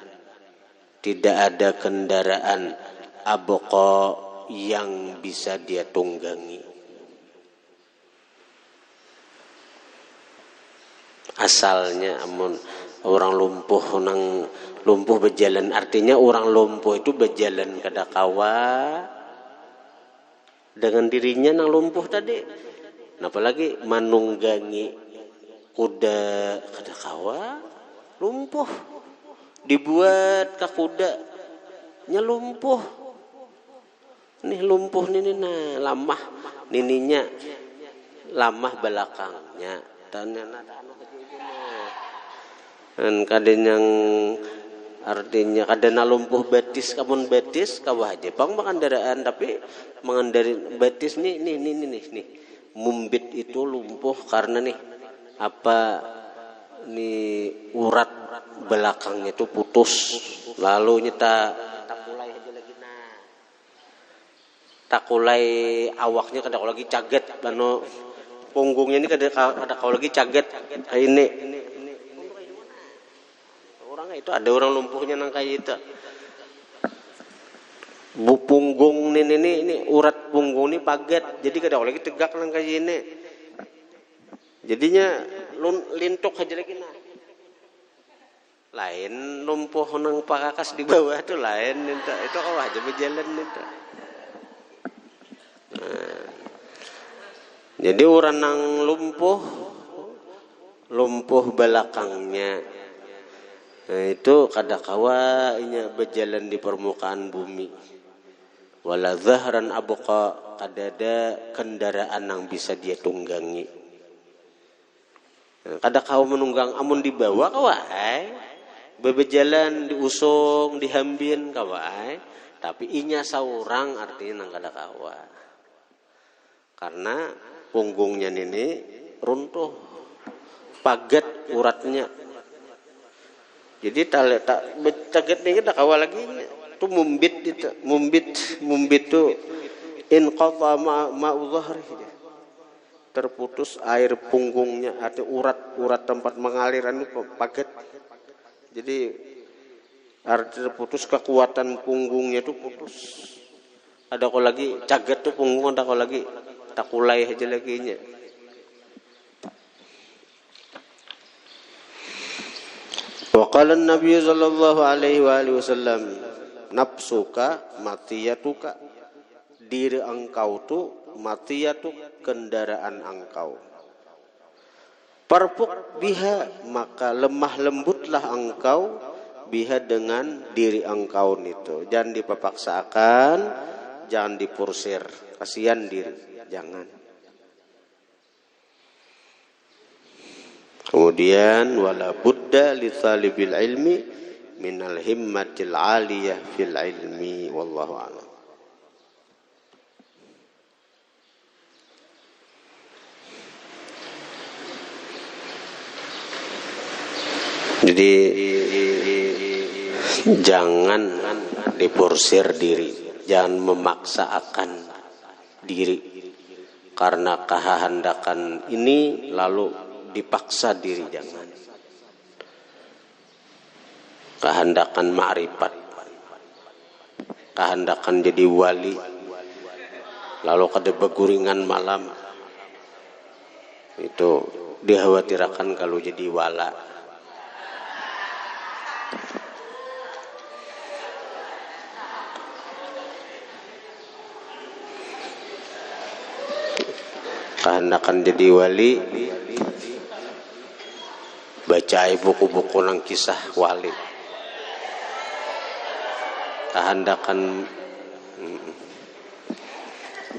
abqa yang bisa dia tunggangi. Asalnya amun orang lumpuh berjalan, artinya orang lumpuh itu berjalan kada kawa dengan dirinya nang lumpuh tadi. Apalagi manunggangi kuda kada kawa, lumpuh. Dibuat ke kuda nya lumpuh. Nih lumpuh ini nah lamah nininya, lamah belakangnya tanana dan kadang yang artinya kadang lumpuh betis, kamun betis kawah aja pang mengendaraan, tapi mengendari betis nih mumbit itu lumpuh karena nih apa nih urat belakangnya itu putus, lalu nyeta takulai awaknya kada lagi caget, lano punggungnya ini kada lagi caget kayak ini. Orang itu ada orang lumpuhnya nang kayak itu. Bu punggung ini urat punggung ini paget, jadi kada lagi tegak nang kayak ini. Jadinya lintuk aja lagi nah. Lain lumpuh nang pakakas di bawah itu lain itu kau aja berjalan itu. Nah, jadi orang nang lumpuh belakangnya, nah, itu kada kawa inya berjalan di permukaan bumi. Wala zahran abqa, kada ada kendaraan yang bisa dia tunggangi. Kada kau menunggang amun dibawa kawai, bebejalan diusung dihambin kawai, tapi inya saurang artinya nang kada kawa. Karena punggungnya ini runtuh, pagat uratnya. Jadi tak becaget ni tak kawa lagi. Tu mumbit tu inqata ma'u dhahri. Terputus air punggungnya atau urat tempat mengaliran itu pagat. Jadi terputus kekuatan punggungnya itu putus. Ada kau lagi caget tu punggung, ada kau lagi tak kulai aja lagi nya. Wa qala an-nabiy sallallahu alaihi wasallam nafsuka matiyatuka, diri engkau tu matiyatuk, kendaraan engkau. Parpuk biha, maka lemah lembutlah engkau biha dengan diri engkau itu. Jangan dipaksakan, jangan diporsir, kasihan diri, jangan. Kemudian wala budda li talibil ilmi minal himmatil aliyah fil ilmi, wallahu a'lam. Jadi jangan diporsir diri, jangan memaksakan diri karena kehendakan ini lalu dipaksa diri, jangan. Kehendakan ma'rifat, kehendakan jadi wali lalu kada beguringan malam, itu dikhawatirkan kalau jadi wala. Kehendakan jadi wali, baca buku-buku nang kisah wali. Kehendakan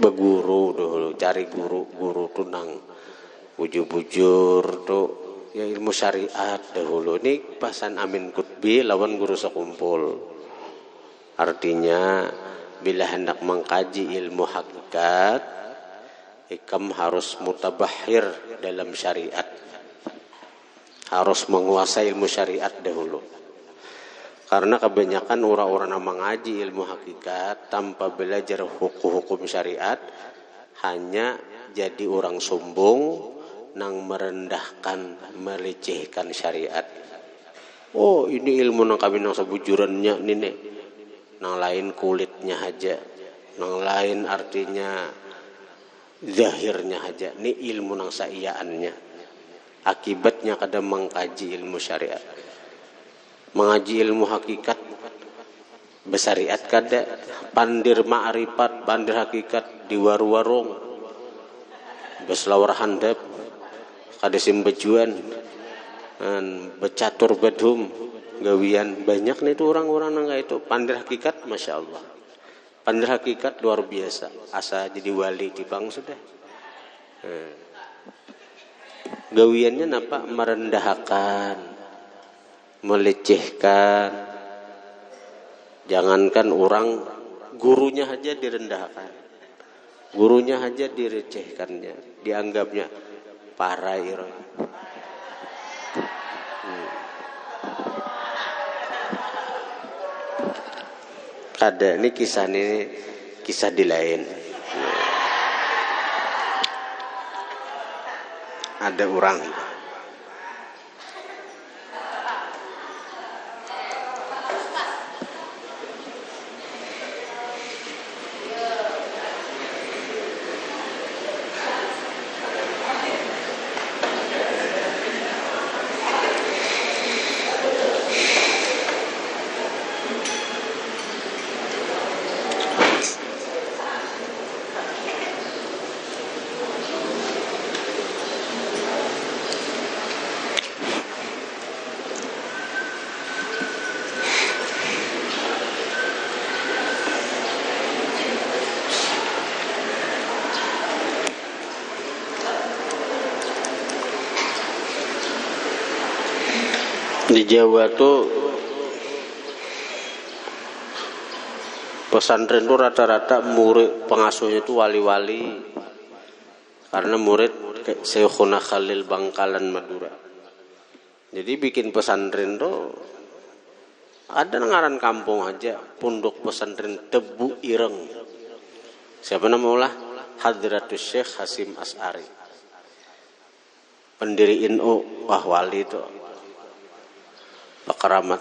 beguru dulu, cari guru tuh nang bujur-bujur tuh ya ilmu syariat dahulu. Ini pasan Amin Qutbi lawan guru sekumpul. Artinya bila hendak mengkaji ilmu hakikat, ikam harus mutabahhir dalam syariat, harus menguasai ilmu syariat dahulu. Karena kebanyakan orang-orang yang mengaji ilmu hakikat tanpa belajar hukum-hukum syariat hanya jadi orang sombong nang merendahkan, melecehkan syariat. Oh, ini ilmu nang kami nang sebujurannya nih, nang lain kulitnya aja, nang lain artinya zahirnya aja. Ini ilmu nang saiyaannya. Akibatnya kadang mengkaji ilmu syariat. Mengaji ilmu hakikat besyariat kada, pandir ma'rifat, pandir hakikat di warung-warung. Beslawar handap, kada simbejuan, becatur bedhum, gawian banyak nih itu orang-orang nang itu pandir hakikat, masya Allah. Pandir hakikat luar biasa, asa jadi wali di bang sudah. Gawiannya napa? Merendahkan, melecehkan. Jangankan orang, gurunya aja direndahkan, gurunya aja direcehkannya, dianggapnya parai. Ada ini kisah di lain. Ada orang Di Jawa tuh pesantren tuh rata-rata murid pengasuhnya itu wali-wali, karena murid Syekhuna Khalil Bangkalan Madura. Jadi bikin pesantren tuh ada ngaran kampung aja, pondok pesantren Tebu Ireng. Siapa nama ulah? Hadratus Syekh Hasim As'ari, pendiri NU, wah wali itu, Pak Karamat.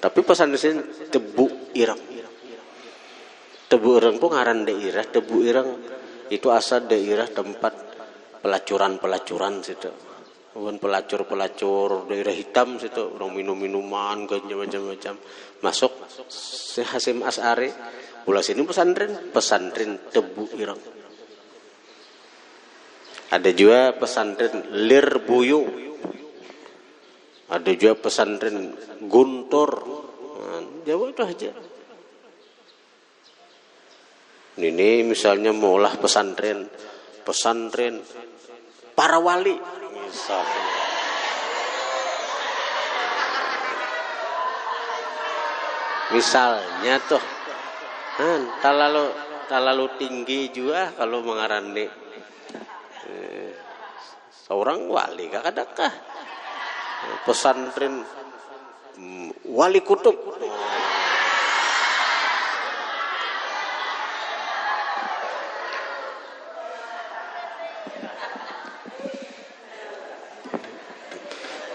Tapi pesantren Tebu Ireng. Tebu Ireng pun ngaran daerah. Tebu Ireng itu asal daerah tempat pelacuran situ. Bukan pelacur daerah hitam situ, orang minum-minuman, ganja macam-macam. Masuk Syekh Hasim As'ari, pula sini pesantren Tebu Ireng. Ada juga pesantren Lirbuyu. Ada juga pesantren Guntur. Nah, Jawa itu aja. Ini misalnya maulah pesantren para wali misalnya tuh terlalu tinggi juga kalau mengarani seorang wali kakadakah pesantren Wali Kutub.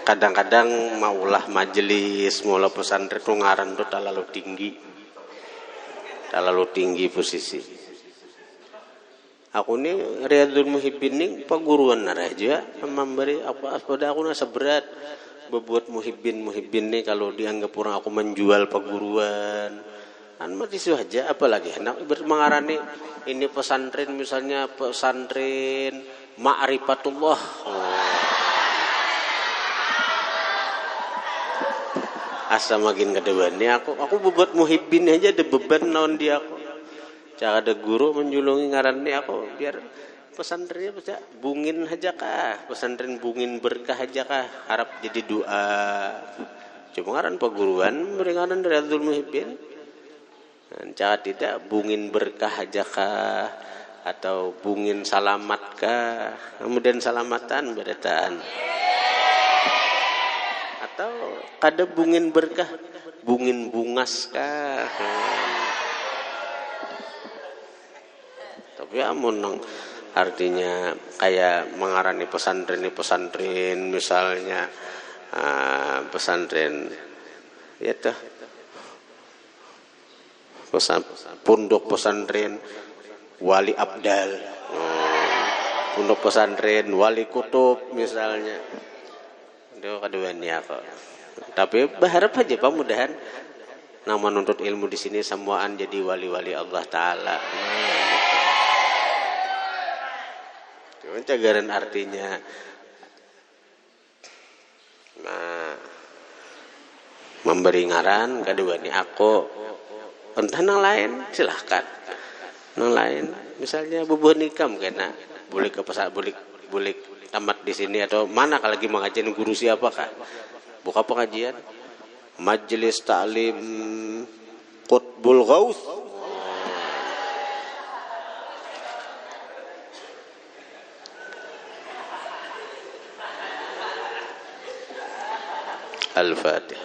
Kadang-kadang maulah majelis, maulah pesantren itu ngaran tuh terlalu tinggi posisi. Aku ni Riyadul Muhibbin ni paguruan aja, memberi apa pada aku nasa berat berbuat muhibbin ni kalau dianggap orang aku menjual paguruan. Kan mati saja, apalagi hendak mengarani ini pesantren, misalnya pesantren Ma'rifatullah. Asa makin kedepan ni aku berbuat muhibbin aja ada beban naon dia aku. Cara ada guru menjulungi ngaran ni aku biar pesantrennya bisa bungin aja kah, pesantren bungin berkah aja kah, harap jadi doa. Cuma ngaran peguruan beri ngaran dari Abdul Muhibbin. Cara tidak bungin berkah aja kah, atau bungin salamat kah, kemudian salamatan beretan. Atau kada bungin berkah, bungin bungas kah. Tapi amun artinya kayak mengarani pesantren misalnya pesantren ya tuh pondok pesantren Wali Abdal, pondok pesantren Wali Kutub misalnya. Itu keduanya kok. Tapi berharap aja Pak mudahan nama nuntut ilmu di sini semuaan jadi wali-wali Allah Taala. Cuma cagaran artinya. Nah, memberi ngaran keduanya aku. Entah yang lain silahkan. Yang lain misalnya bubuh nikam kena boleh ke pesat boleh tamat di sini atau mana kalau lagi mengajian guru siapakah? Buka pengajian Majelis Ta'lim Qutbul Ghaus. Al-Fatihah.